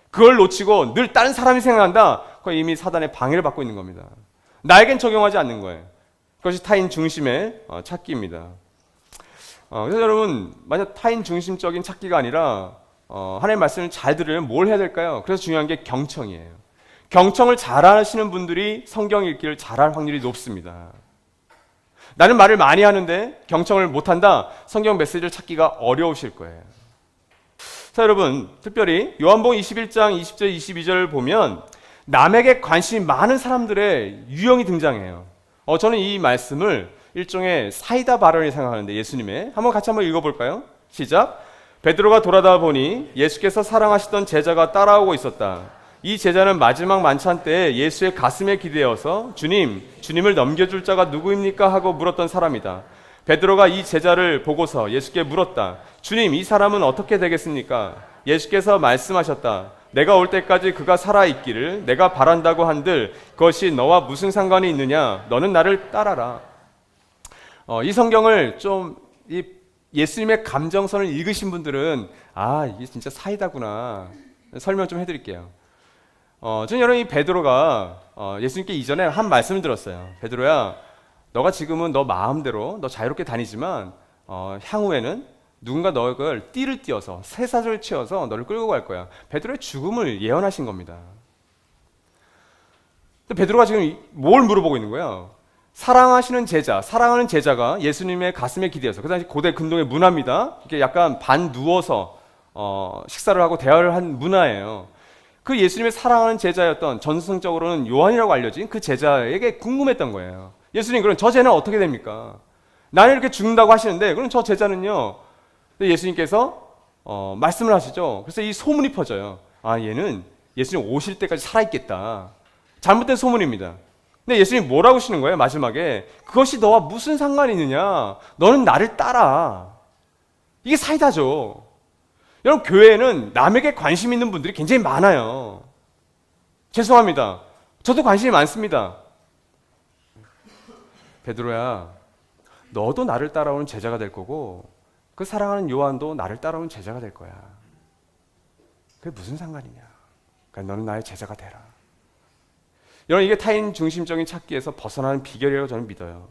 그걸 놓치고 늘 다른 사람이 생각난다. 그건 이미 사단의 방해를 받고 있는 겁니다. 나에겐 적용하지 않는 거예요. 그것이 타인 중심의 찾기입니다. 그래서 여러분, 만약 타인 중심적인 찾기가 아니라 하나님의 말씀을 잘 들으려면 뭘 해야 될까요? 그래서 중요한 게 경청이에요. 경청을 잘하시는 분들이 성경 읽기를 잘할 확률이 높습니다. 나는 말을 많이 하는데 경청을 못한다? 성경 메시지를 찾기가 어려우실 거예요. 자, 여러분, 특별히 요한복음 21장 20절 22절을 보면 남에게 관심이 많은 사람들의 유형이 등장해요. 저는 이 말씀을 일종의 사이다 발언이 생각하는데, 예수님의 같이 한번 읽어볼까요? 시작. 베드로가 돌아다 보니 예수께서 사랑하시던 제자가 따라오고 있었다. 이 제자는 마지막 만찬 때 예수의 가슴에 기대어서 주님을 넘겨줄 자가 누구입니까? 하고 물었던 사람이다. 베드로가 이 제자를 보고서 예수께 물었다. 주님, 이 사람은 어떻게 되겠습니까? 예수께서 말씀하셨다. 내가 올 때까지 그가 살아있기를 내가 바란다고 한들 그것이 너와 무슨 상관이 있느냐? 너는 나를 따라라. 이 성경을 좀 예수님의 감정선을 읽으신 분들은 이게 진짜 사이다구나. 설명 좀 해드릴게요. 저는 여러분 이 베드로가 예수님께 이전에 한 말씀을 들었어요. 베드로야, 너가 지금은 너 마음대로 너 자유롭게 다니지만 향후에는 누군가 너를 띠를 띄어서 쇠사슬을 채워서 너를 끌고 갈 거야. 베드로의 죽음을 예언하신 겁니다. 근데 베드로가 지금 뭘 물어보고 있는 거야? 사랑하시는 제자, 사랑하는 제자가 예수님의 가슴에 기대어서, 그 당시 고대 근동의 문화입니다. 이게 약간 반 누워서 식사를 하고 대화를 한 문화예요. 그 예수님의 사랑하는 제자였던, 전승적으로는 요한이라고 알려진 그 제자에게 궁금했던 거예요. 예수님, 그럼 저 제자는 어떻게 됩니까? 나는 이렇게 죽는다고 하시는데 그럼 저 제자는요? 예수님께서 말씀을 하시죠. 그래서 이 소문이 퍼져요. 얘는 예수님 오실 때까지 살아있겠다. 잘못된 소문입니다. 근데 예수님이 뭐라고 하시는 거예요? 마지막에 그것이 너와 무슨 상관이 있느냐? 너는 나를 따라. 이게 사이다죠. 여러분, 교회에는 남에게 관심 있는 분들이 굉장히 많아요. 죄송합니다. 저도 관심이 많습니다. 베드로야, 너도 나를 따라오는 제자가 될 거고 그 사랑하는 요한도 나를 따라오는 제자가 될 거야. 그게 무슨 상관이냐? 그러니까 너는 나의 제자가 되라. 여러분, 이게 타인 중심적인 찾기에서 벗어나는 비결이라고 저는 믿어요.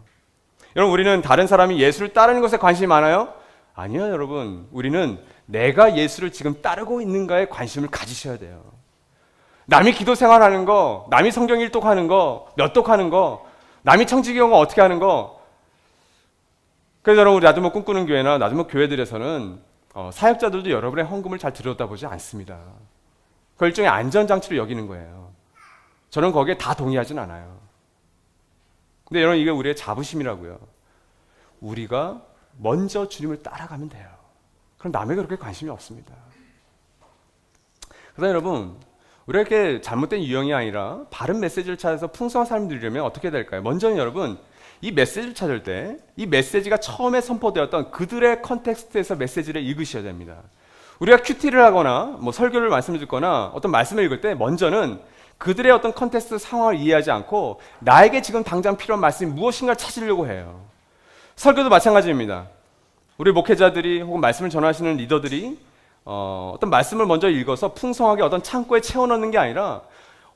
여러분, 우리는 다른 사람이 예수를 따르는 것에 관심이 많아요? 아니요, 여러분. 우리는 내가 예수를 지금 따르고 있는가에 관심을 가지셔야 돼요. 남이 기도 생활하는 거, 남이 성경 일독하는 거, 몇 독하는 거, 남이 청지기용어 어떻게 하는 거. 그래서 여러분, 우리 나두모 꿈꾸는 교회나 나두모 교회들에서는 사역자들도 여러분의 헌금을 잘 들여다보지 않습니다. 그 일종의 안전장치로 여기는 거예요. 저는 거기에 다 동의하진 않아요. 근데 여러분, 이게 우리의 자부심이라고요. 우리가 먼저 주님을 따라가면 돼요. 그럼 남에게 그렇게 관심이 없습니다. 그래서 여러분, 우리가 이렇게 잘못된 유형이 아니라 바른 메시지를 찾아서 풍성한 삶을 누리려면 어떻게 될까요? 먼저는 여러분, 이 메시지를 찾을 때 이 메시지가 처음에 선포되었던 그들의 컨텍스트에서 메시지를 읽으셔야 됩니다. 우리가 큐티를 하거나 뭐 설교를 말씀을 듣거나 어떤 말씀을 읽을 때 먼저는 그들의 어떤 컨텍스트 상황을 이해하지 않고 나에게 지금 당장 필요한 말씀이 무엇인가를 찾으려고 해요. 설교도 마찬가지입니다. 우리 목회자들이 혹은 말씀을 전하시는 리더들이 어떤 말씀을 먼저 읽어서 풍성하게 어떤 창고에 채워넣는 게 아니라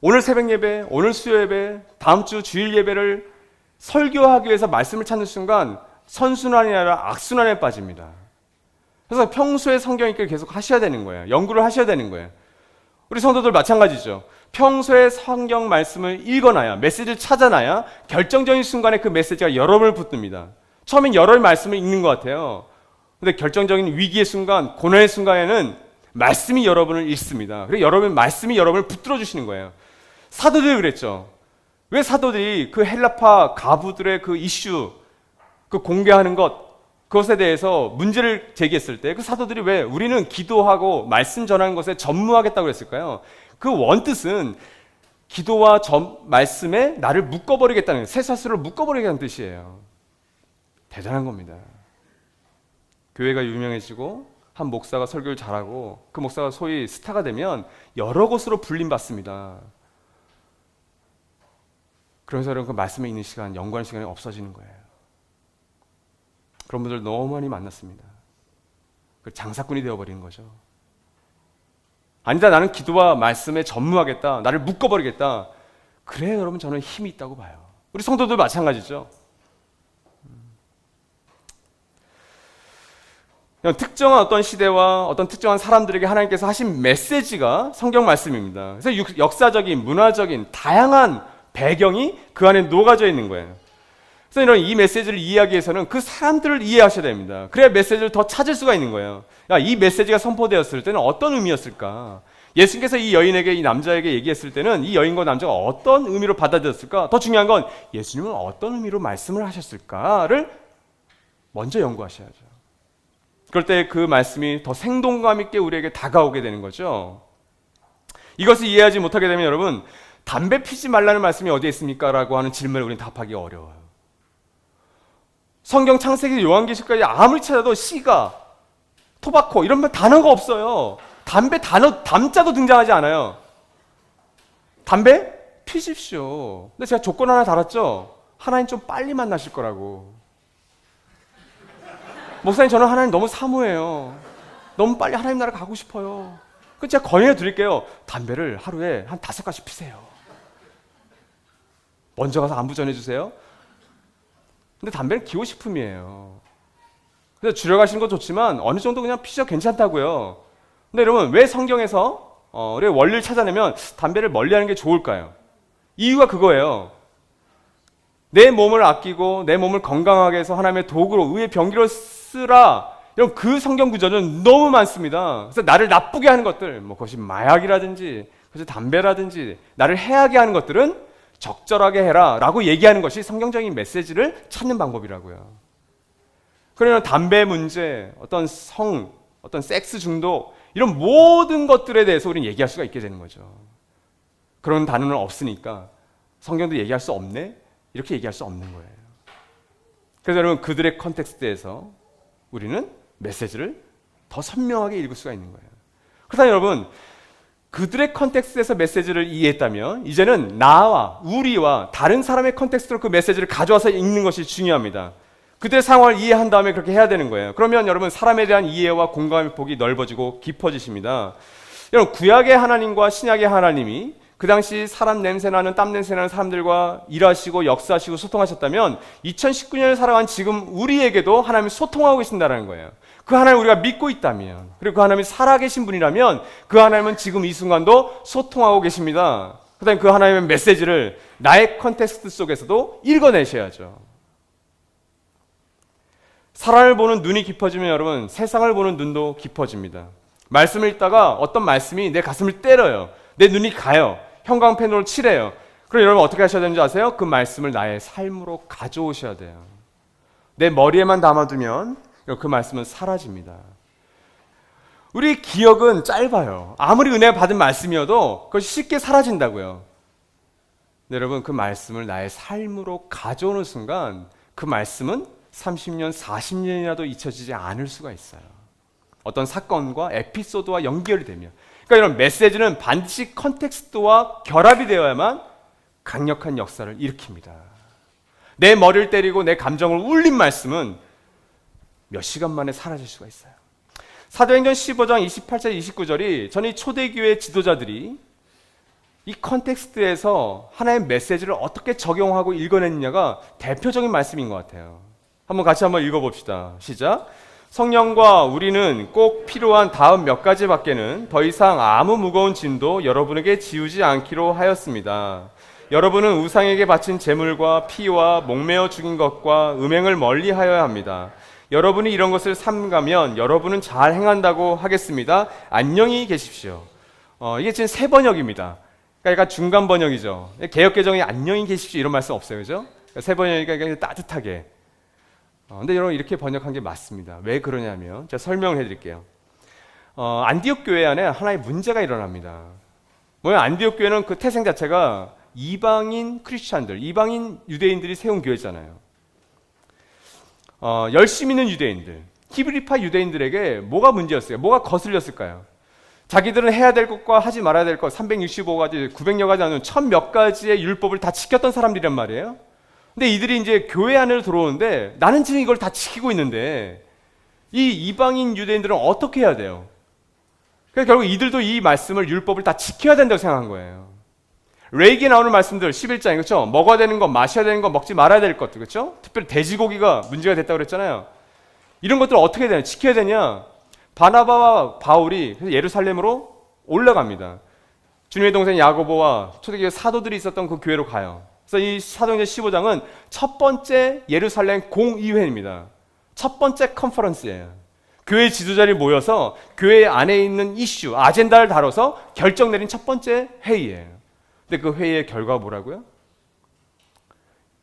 오늘 새벽 예배, 오늘 수요 예배, 다음 주 주일 예배를 설교하기 위해서 말씀을 찾는 순간 선순환이 아니라 악순환에 빠집니다. 그래서 평소에 성경 읽기를 계속 하셔야 되는 거예요. 연구를 하셔야 되는 거예요. 우리 성도들 마찬가지죠. 평소에 성경 말씀을 읽어놔야, 메시지를 찾아놔야 결정적인 순간에 그 메시지가 여러분을 붙듭니다. 처음엔 여러 말씀을 읽는 것 같아요. 근데 결정적인 위기의 순간, 고난의 순간에는 말씀이 여러분을 읽습니다. 그리고 말씀이 여러분을 붙들어 주시는 거예요. 사도들이 그랬죠. 왜 사도들이 그 헬라파 가부들의 그 이슈, 그 공개하는 그것에 대해서 문제를 제기했을 때 그 사도들이 왜 우리는 기도하고 말씀 전하는 것에 전무하겠다고 했을까요? 그 원뜻은 기도와 말씀에 나를 묶어버리겠다는, 쇠사슬을 묶어버리겠다는 뜻이에요. 대단한 겁니다. 교회가 유명해지고 한 목사가 설교를 잘하고 그 목사가 소위 스타가 되면 여러 곳으로 불림받습니다. 그러면서 여러분 그 말씀에 있는 시간, 연구하는 시간이 없어지는 거예요. 그런 분들 너무 많이 만났습니다. 장사꾼이 되어버리는 거죠. 아니다, 나는 기도와 말씀에 전무하겠다, 나를 묶어버리겠다. 그래 여러분, 저는 힘이 있다고 봐요. 우리 성도들 마찬가지죠. 특정한 어떤 시대와 어떤 특정한 사람들에게 하나님께서 하신 메시지가 성경 말씀입니다. 그래서 역사적인, 문화적인 다양한 배경이 그 안에 녹아져 있는 거예요. 그래서 이런 이 메시지를 이해하기 위해서는 그 사람들을 이해하셔야 됩니다. 그래야 메시지를 더 찾을 수가 있는 거예요. 이 메시지가 선포되었을 때는 어떤 의미였을까? 예수님께서 이 여인에게, 이 남자에게 얘기했을 때는 이 여인과 남자가 어떤 의미로 받아들였을까? 더 중요한 건 예수님은 어떤 의미로 말씀을 하셨을까를 먼저 연구하셔야죠. 그럴 때 그 말씀이 더 생동감 있게 우리에게 다가오게 되는 거죠. 이것을 이해하지 못하게 되면 여러분, 담배 피지 말라는 말씀이 어디에 있습니까? 라고 하는 질문을 우리는 답하기 어려워요. 성경 창세기 요한계시까지 아무리 찾아도 시가, 토바코 이런 단어가 없어요. 담배 담자도 등장하지 않아요. 담배 피십시오. 근데 제가 조건 하나 달았죠. 하나님 좀 빨리 만나실 거라고. 목사님, 저는 하나님 너무 사모해요. 너무 빨리 하나님 나라 가고 싶어요. 그래서 제가 권유해 드릴게요. 담배를 하루에 한 5가지 피세요. 먼저 가서 안부 전해주세요. 근데 담배는 기호식품이에요. 그래서 줄여가시는 건 좋지만 어느 정도 그냥 피셔도 괜찮다고요. 근데 여러분, 왜 성경에서 우리의 원리를 찾아내면 담배를 멀리하는 게 좋을까요? 이유가 그거예요. 내 몸을 아끼고 내 몸을 건강하게 해서 하나님의 도구로, 의의 병기로 쓰라. 이런 그 성경 구절은 너무 많습니다. 그래서 나를 나쁘게 하는 것들, 그것이 마약이라든지 그것이 담배라든지 나를 해하게 하는 것들은 적절하게 해라 라고 얘기하는 것이 성경적인 메시지를 찾는 방법이라고요. 그러면 담배 문제, 어떤 어떤 섹스 중독, 이런 모든 것들에 대해서 우리는 얘기할 수가 있게 되는 거죠. 그런 단어는 없으니까 성경도 얘기할 수 없네? 이렇게 얘기할 수 없는 거예요. 그래서 여러분, 그들의 컨텍스트에서 우리는 메시지를 더 선명하게 읽을 수가 있는 거예요. 그래서 여러분, 그들의 컨텍스트에서 메시지를 이해했다면 이제는 나와 우리와 다른 사람의 컨텍스트로 그 메시지를 가져와서 읽는 것이 중요합니다. 그들의 상황을 이해한 다음에 그렇게 해야 되는 거예요. 그러면 여러분, 사람에 대한 이해와 공감의 폭이 넓어지고 깊어지십니다. 여러분, 구약의 하나님과 신약의 하나님이 그 당시 사람 냄새나는, 땀 냄새나는 사람들과 일하시고 역사하시고 소통하셨다면 2019년을 살아간 지금 우리에게도 하나님이 소통하고 계신다는 거예요. 그 하나님 우리가 믿고 있다면, 그리고 그 하나님이 살아계신 분이라면 그 하나님은 지금 이 순간도 소통하고 계십니다. 그 다음에 그 하나님의 메시지를 나의 컨텍스트 속에서도 읽어내셔야죠. 사람을 보는 눈이 깊어지면 여러분, 세상을 보는 눈도 깊어집니다. 말씀을 읽다가 어떤 말씀이 내 가슴을 때려요. 내 눈이 가요. 형광펜으로 칠해요. 그럼 여러분 어떻게 하셔야 되는지 아세요? 그 말씀을 나의 삶으로 가져오셔야 돼요. 내 머리에만 담아두면 그 말씀은 사라집니다. 우리 기억은 짧아요. 아무리 은혜 받은 말씀이어도 그것이 쉽게 사라진다고요. 네, 여러분, 그 말씀을 나의 삶으로 가져오는 순간 그 말씀은 30년, 40년이라도 잊혀지지 않을 수가 있어요. 어떤 사건과 에피소드와 연결이 되며. 그러니까 이런 메시지는 반드시 컨텍스트와 결합이 되어야만 강력한 역사를 일으킵니다. 내 머리를 때리고 내 감정을 울린 말씀은 몇 시간 만에 사라질 수가 있어요. 사도행전 15장 28절 29절이 저는 이 초대교회 지도자들이 이 컨텍스트에서 하나의 메시지를 어떻게 적용하고 읽어냈느냐가 대표적인 말씀인 것 같아요. 같이 한번 읽어봅시다. 시작. 성령과 우리는 꼭 필요한 다음 몇 가지밖에는 더 이상 아무 무거운 짐도 여러분에게 지우지 않기로 하였습니다. 여러분은 우상에게 바친 제물과 피와 목매어 죽인 것과 음행을 멀리하여야 합니다. 여러분이 이런 것을 삼가면 여러분은 잘 행한다고 하겠습니다. 안녕히 계십시오. 이게 지금 새 번역입니다. 그러니까 중간 번역이죠. 개역개정에 안녕히 계십시오 이런 말씀 없어요, 그죠? 새 번역이니까 따뜻하게. 근데 여러분 이렇게 번역한 게 맞습니다. 왜 그러냐면 제가 설명을 해드릴게요. 안디옥 교회 안에 하나의 문제가 일어납니다. 안디옥 교회는 그 태생 자체가 이방인 크리스찬들, 이방인 유대인들이 세운 교회잖아요. 열심 있는 유대인들, 히브리파 유대인들에게 뭐가 문제였어요? 뭐가 거슬렸을까요? 자기들은 해야 될 것과 하지 말아야 될 것 365가지, 900여 가지 나누는 1000몇 가지의 율법을 다 지켰던 사람들이란 말이에요. 근데 이들이 이제 교회 안으로 들어오는데 나는 지금 이걸 다 지키고 있는데 이 이방인 유대인들은 어떻게 해야 돼요? 그래서 결국 이들도 이 말씀을, 율법을 다 지켜야 된다고 생각한 거예요. 레이기에 나오는 말씀들 11장에 그렇죠? 먹어야 되는 것, 마셔야 되는 것, 먹지 말아야 될 것들 그렇죠? 특별히 돼지고기가 문제가 됐다고 그랬잖아요. 이런 것들을 어떻게 해야 되냐? 지켜야 되냐? 바나바와 바울이 예루살렘으로 올라갑니다. 주님의 동생 야고보와 초대교회 사도들이 있었던 그 교회로 가요. 그래서 이 사도행전 15장은 첫 번째 예루살렘 공의회입니다. 첫 번째 컨퍼런스예요. 교회 지도자들이 모여서 교회 안에 있는 이슈, 아젠다를 다뤄서 결정 내린 첫 번째 회의예요. 근데 그 회의의 결과가 뭐라고요?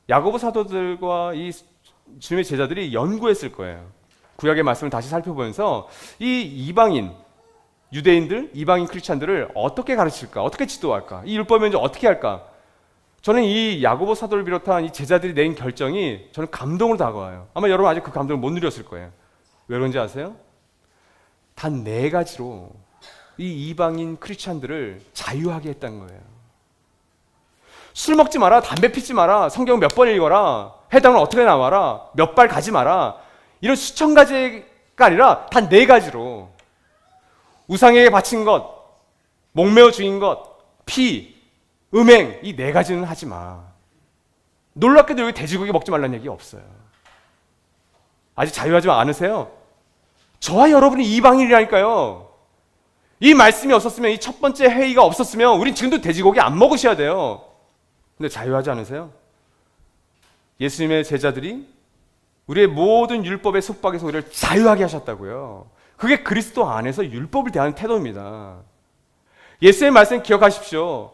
야고보 사도들과 이 주님의 제자들이 연구했을 거예요. 구약의 말씀을 다시 살펴보면서 이 이방인 유대인들, 이방인 크리스찬들을 어떻게 가르칠까? 어떻게 지도할까? 이 율법을 이제 어떻게 할까? 저는 이 야고보 사도를 비롯한 이 제자들이 낸 결정이 저는 감동으로 다가와요. 아마 여러분 아직 그 감동을 못 누렸을 거예요. 왜 그런지 아세요? 단 4가지로 이 이방인 크리스찬들을 자유하게 했다는 거예요. 술 먹지 마라, 담배 피지 마라, 성경 몇 번 읽어라, 해당을 어떻게 나와라, 몇 발 가지 마라, 이런 수천 가지가 아니라 단 4가지로 우상에게 바친 것, 목매어 죽인 것, 피, 음행, 이 4가지는 하지 마. 놀랍게도 여기 돼지고기 먹지 말라는 얘기 없어요. 아직 자유하지 않으세요? 저와 여러분이 이방인이라니까요. 이 말씀이 없었으면, 이 첫 번째 회의가 없었으면 우린 지금도 돼지고기 안 먹으셔야 돼요. 근데 자유하지 않으세요? 예수님의 제자들이 우리의 모든 율법의 속박에서 우리를 자유하게 하셨다고요. 그게 그리스도 안에서 율법을 대하는 태도입니다. 예수의 말씀 기억하십시오.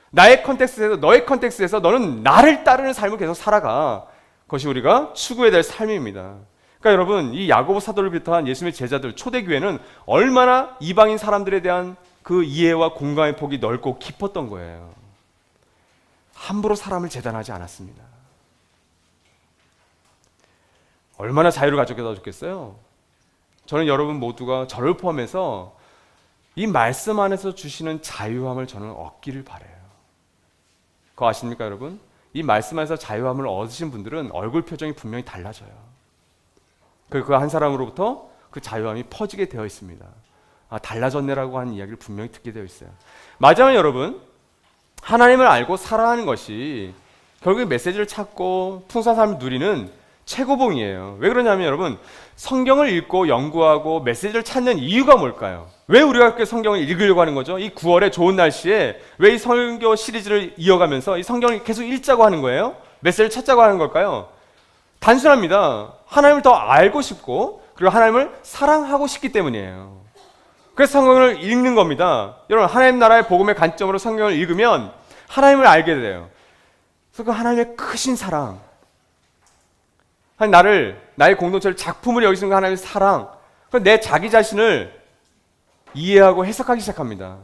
나의 컨텍스트에서, 너의 컨텍스트에서 너는 나를 따르는 삶을 계속 살아가. 그것이 우리가 추구해야 될 삶입니다. 그러니까 여러분, 이 야고보 사도를 비롯한 예수님의 제자들, 초대교회는 얼마나 이방인 사람들에 대한 그 이해와 공감의 폭이 넓고 깊었던 거예요. 함부로 사람을 재단하지 않았습니다. 얼마나 자유를 가져다 줬겠어요? 저는 여러분 모두가 저를 포함해서 이 말씀 안에서 주시는 자유함을 저는 얻기를 바라요. 그거 아십니까 여러분? 이 말씀 안에서 자유함을 얻으신 분들은 얼굴 표정이 분명히 달라져요. 그 한 사람으로부터 그 자유함이 퍼지게 되어 있습니다. 아, 달라졌네라고 하는 이야기를 분명히 듣게 되어 있어요. 마지막에 여러분, 하나님을 알고 살아가는 것이 결국에 메시지를 찾고 풍성한 삶을 누리는 최고봉이에요. 왜 그러냐면 여러분, 성경을 읽고 연구하고 메시지를 찾는 이유가 뭘까요? 왜 우리가 그렇게 성경을 읽으려고 하는 거죠? 이 9월의 좋은 날씨에 왜 이 설교 시리즈를 이어가면서 이 성경을 계속 읽자고 하는 거예요? 메시지를 찾자고 하는 걸까요? 단순합니다. 하나님을 더 알고 싶고 그리고 하나님을 사랑하고 싶기 때문이에요. 그래서 성경을 읽는 겁니다. 여러분, 하나님 나라의 복음의 관점으로 성경을 읽으면 하나님을 알게 돼요. 그래서 그 하나님의 크신 사랑, 나의 공동체를 작품으로 여기시는 그 하나님의 사랑, 내 자기 자신을 이해하고 해석하기 시작합니다.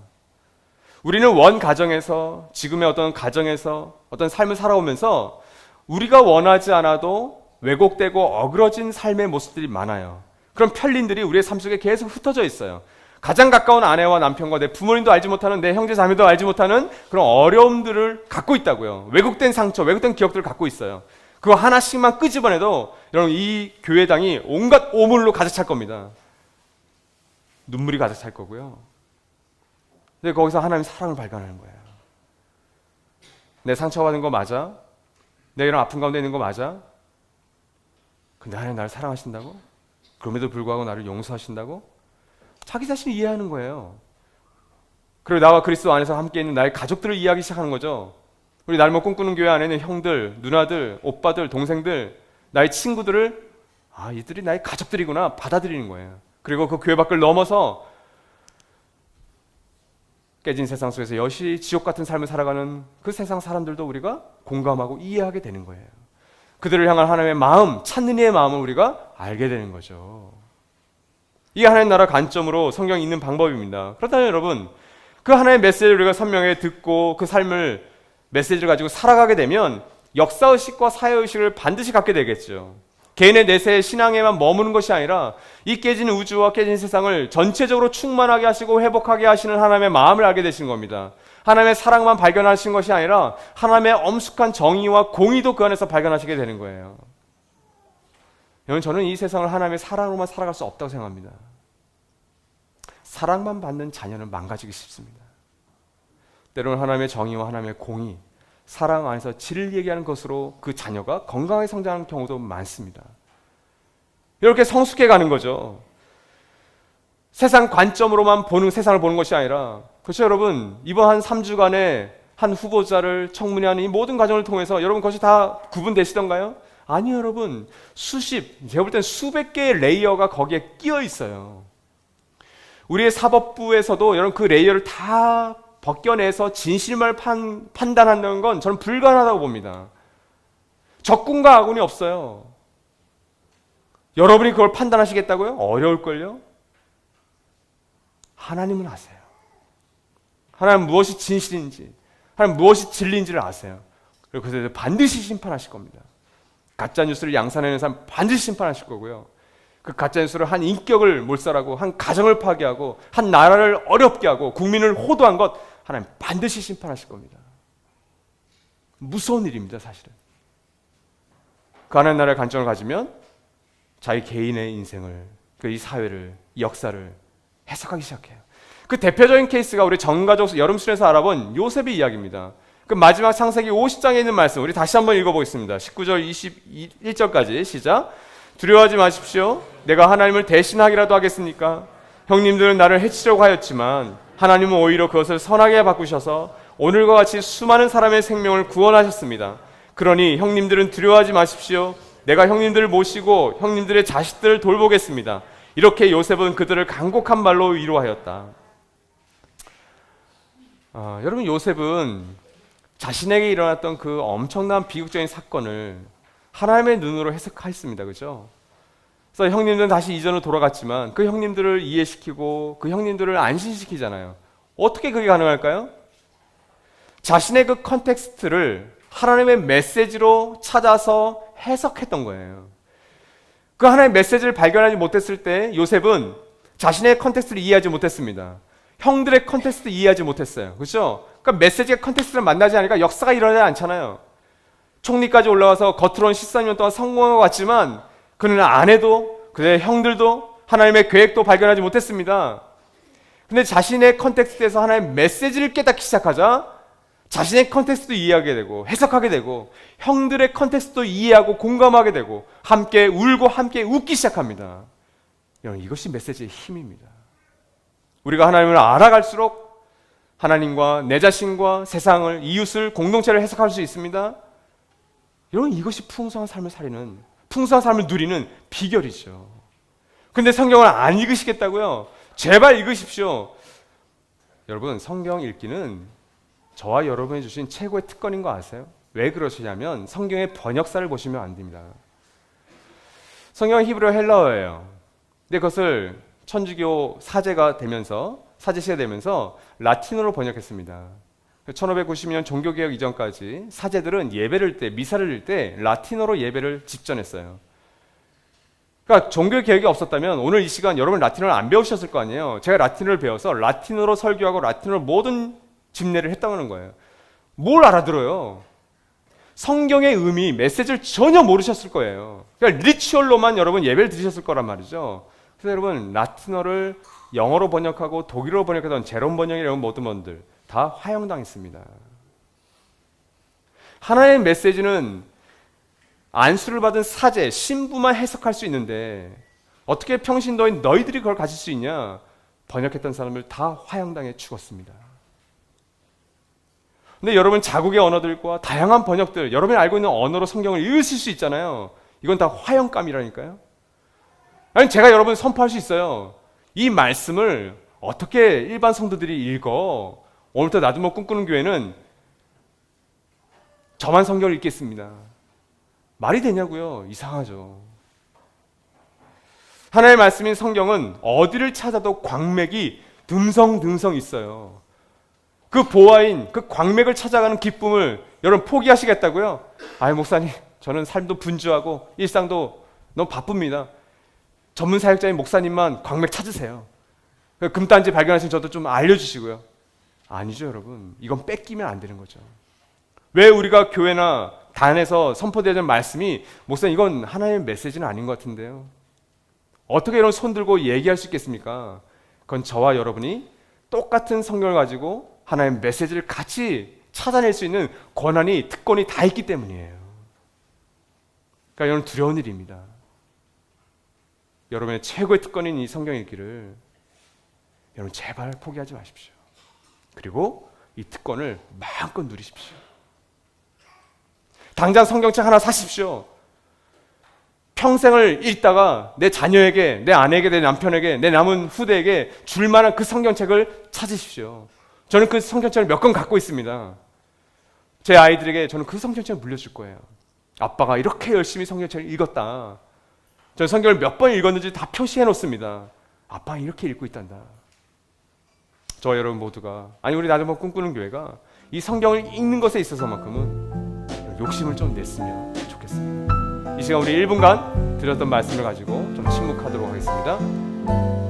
우리는 원 가정에서, 지금의 어떤 가정에서 어떤 삶을 살아오면서 우리가 원하지 않아도 왜곡되고 어그러진 삶의 모습들이 많아요. 그런 편린들이 우리의 삶 속에 계속 흩어져 있어요. 가장 가까운 아내와 남편과 내 부모님도 알지 못하는, 내 형제 자매도 알지 못하는 그런 어려움들을 갖고 있다고요. 왜곡된 상처, 왜곡된 기억들을 갖고 있어요. 그거 하나씩만 끄집어내도 여러분 이 교회당이 온갖 오물로 가득 찰 겁니다. 눈물이 가득 찰 거고요. 근데 거기서 하나님의 사랑을 발견하는 거예요. 내 상처받은 거 맞아? 내가 이런 아픈 가운데 있는 거 맞아? 근데 하나님 나를 사랑하신다고? 그럼에도 불구하고 나를 용서하신다고? 자기 자신을 이해하는 거예요. 그리고 나와 그리스도 안에서 함께 있는 나의 가족들을 이해하기 시작하는 거죠. 우리 날먹 꿈꾸는 교회 안에 있는 형들, 누나들, 오빠들, 동생들, 나의 친구들을 이들이 나의 가족들이구나 받아들이는 거예요. 그리고 그 교회 밖을 넘어서 깨진 세상 속에서 여실히 지옥 같은 삶을 살아가는 그 세상 사람들도 우리가 공감하고 이해하게 되는 거예요. 그들을 향한 하나님의 마음, 찾는 이의 마음을 우리가 알게 되는 거죠. 이게 하나님 나라 관점으로 성경이 있는 방법입니다. 그렇다면 여러분, 그 하나님의 메시지를 우리가 선명하게 듣고 그 삶을, 메시지를 가지고 살아가게 되면 역사의식과 사회의식을 반드시 갖게 되겠죠. 개인의 내세의 신앙에만 머무는 것이 아니라 이 깨진 우주와 깨진 세상을 전체적으로 충만하게 하시고 회복하게 하시는 하나님의 마음을 알게 되신 겁니다. 하나님의 사랑만 발견하신 것이 아니라 하나님의 엄숙한 정의와 공의도 그 안에서 발견하시게 되는 거예요. 여러분, 저는 이 세상을 하나님의 사랑으로만 살아갈 수 없다고 생각합니다. 사랑만 받는 자녀는 망가지기 쉽습니다. 때로는 하나님의 정의와 하나님의 공의, 사랑 안에서 진리를 얘기하는 것으로 그 자녀가 건강하게 성장하는 경우도 많습니다. 이렇게 성숙해 가는 거죠. 세상 관점으로만 세상을 보는 것이 아니라, 그렇죠 여러분, 이번 한 3주간에 한 후보자를 청문회하는 이 모든 과정을 통해서 여러분 그것이 다 구분되시던가요? 아니요 여러분, 제가 볼 땐 수백 개의 레이어가 거기에 끼어 있어요. 우리의 사법부에서도 여러분 그 레이어를 다 벗겨내서 진실만 판단한다는 건 저는 불가능하다고 봅니다. 적군과 아군이 없어요. 여러분이 그걸 판단하시겠다고요? 어려울걸요? 하나님은 아세요. 하나님은 무엇이 진실인지, 하나님은 무엇이 진리인지를 아세요. 그리고 그래서 반드시 심판하실 겁니다. 가짜뉴스를 양산하는 사람 반드시 심판하실 거고요. 그 가짜뉴스를 한 인격을 몰살하고 한 가정을 파괴하고 한 나라를 어렵게 하고 국민을 호도한 것 하나님 반드시 심판하실 겁니다. 무서운 일입니다, 사실은. 그 하나님 나라의 관점을 가지면 자기 개인의 인생을, 이 사회를, 이 역사를 해석하기 시작해요. 그 대표적인 케이스가 우리 전가족 여름순에서 알아본 요셉의 이야기입니다. 그 마지막 창세기 50장에 있는 말씀 우리 다시 한번 읽어보겠습니다. 19절 21절까지 시작. 두려워하지 마십시오. 내가 하나님을 대신하기라도 하겠습니까? 형님들은 나를 해치려고 하였지만 하나님은 오히려 그것을 선하게 바꾸셔서 오늘과 같이 수많은 사람의 생명을 구원하셨습니다. 그러니 형님들은 두려워하지 마십시오. 내가 형님들을 모시고 형님들의 자식들을 돌보겠습니다. 이렇게 요셉은 그들을 간곡한 말로 위로하였다. 여러분, 요셉은 자신에게 일어났던 그 엄청난 비극적인 사건을 하나님의 눈으로 해석했습니다. 그죠? 그래서 형님들은 다시 이전으로 돌아갔지만 그 형님들을 이해시키고 그 형님들을 안심시키잖아요. 어떻게 그게 가능할까요? 자신의 그 컨텍스트를 하나님의 메시지로 찾아서 해석했던 거예요. 그 하나님의 메시지를 발견하지 못했을 때 요셉은 자신의 컨텍스트를 이해하지 못했습니다. 형들의 컨텍스트를 이해하지 못했어요. 그렇죠? 그러니까 메시지가 컨텍스트를 만나지 않으니까 역사가 일어나지 않잖아요. 총리까지 올라와서 겉으로는 14년 동안 성공하고 왔지만 그는 아내도 그의 형들도 하나님의 계획도 발견하지 못했습니다. 근데 자신의 컨텍스트에서 하나님의 메시지를 깨닫기 시작하자 자신의 컨텍스트도 이해하게 되고 해석하게 되고 형들의 컨텍스트도 이해하고 공감하게 되고 함께 울고 함께 웃기 시작합니다. 여러분, 이것이 메시지의 힘입니다. 우리가 하나님을 알아갈수록 하나님과 내 자신과 세상을, 이웃을, 공동체를 해석할 수 있습니다. 여러분, 이것이 풍성한 삶을 살리는, 풍성한 삶을 누리는 비결이죠. 근데 성경을 안 읽으시겠다고요? 제발 읽으십시오. 여러분, 성경 읽기는 저와 여러분이 주신 최고의 특권인 거 아세요? 왜 그러시냐면 성경의 번역사를 보시면 안 됩니다. 성경은 히브리어 헬라어예요. 근데 그것을 천주교 사제가 되면서 사제시가 되면서 라틴어로 번역했습니다. 1590년 종교개혁 이전까지 사제들은 예배를 때 미사를 릴 때 라틴어로 예배를 집전했어요. 그러니까 종교개혁이 없었다면 오늘 이 시간 여러분 라틴어를 안 배우셨을 거 아니에요. 제가 라틴어를 배워서 라틴어로 설교하고 라틴어로 모든 집례를 했다는 거예요. 뭘 알아들어요? 성경의 의미, 메시지를 전혀 모르셨을 거예요. 그러니까 리추얼로만 여러분 예배를 드리셨을 거란 말이죠. 그래서 여러분 라틴어를 영어로 번역하고 독일어로 번역하던 제롬 번역이라는 모든 분들 다 화형당했습니다. 하나님의 메시지는 안수를 받은 사제, 신부만 해석할 수 있는데 어떻게 평신도인 너희들이 그걸 가질 수 있냐? 번역했던 사람들 다 화형당해 죽었습니다. 근데 여러분 자국의 언어들과 다양한 번역들, 여러분이 알고 있는 언어로 성경을 읽으실 수 있잖아요. 이건 다 화형감이라니까요. 아니 제가 여러분 선포할 수 있어요. 이 말씀을 어떻게 일반 성도들이 읽어? 오늘부터 나도 뭐 꿈꾸는 교회는 저만 성경을 읽겠습니다. 말이 되냐고요? 이상하죠. 하나님의 말씀인 성경은 어디를 찾아도 광맥이 듬성듬성 있어요. 그 보화인 그 광맥을 찾아가는 기쁨을 여러분 포기하시겠다고요? 아이 목사님 저는 삶도 분주하고 일상도 너무 바쁩니다. 전문 사역자인 목사님만 광맥 찾으세요. 금단지 발견하신 저도 좀 알려주시고요. 아니죠 여러분. 이건 뺏기면 안 되는 거죠. 왜 우리가 교회나 단에서 선포되는 말씀이 목사님 이건 하나님의 메시지는 아닌 것 같은데요. 어떻게 이런 손 들고 얘기할 수 있겠습니까? 그건 저와 여러분이 똑같은 성경을 가지고 하나님의 메시지를 같이 찾아낼 수 있는 권한이 특권이 다 있기 때문이에요. 그러니까 여러분 두려운 일입니다. 여러분의 최고의 특권인 이 성경 읽기를 여러분 제발 포기하지 마십시오. 그리고 이 특권을 마음껏 누리십시오. 당장 성경책 하나 사십시오. 평생을 읽다가 내 자녀에게, 내 아내에게, 내 남편에게, 내 남은 후대에게 줄 만한 그 성경책을 찾으십시오. 저는 그 성경책을 몇 권 갖고 있습니다. 제 아이들에게 저는 그 성경책을 물려줄 거예요. 아빠가 이렇게 열심히 성경책을 읽었다. 저는 성경을 몇 번 읽었는지 다 표시해 놓습니다. 아빠가 이렇게 읽고 있단다. 저와 여러분 모두가, 아니 우리 나도 꿈꾸는 교회가 이 성경을 읽는 것에 있어서만큼은 욕심을 좀 냈으면 좋겠습니다. 이 시간 우리 1분간 드렸던 말씀을 가지고 좀 침묵하도록 하겠습니다.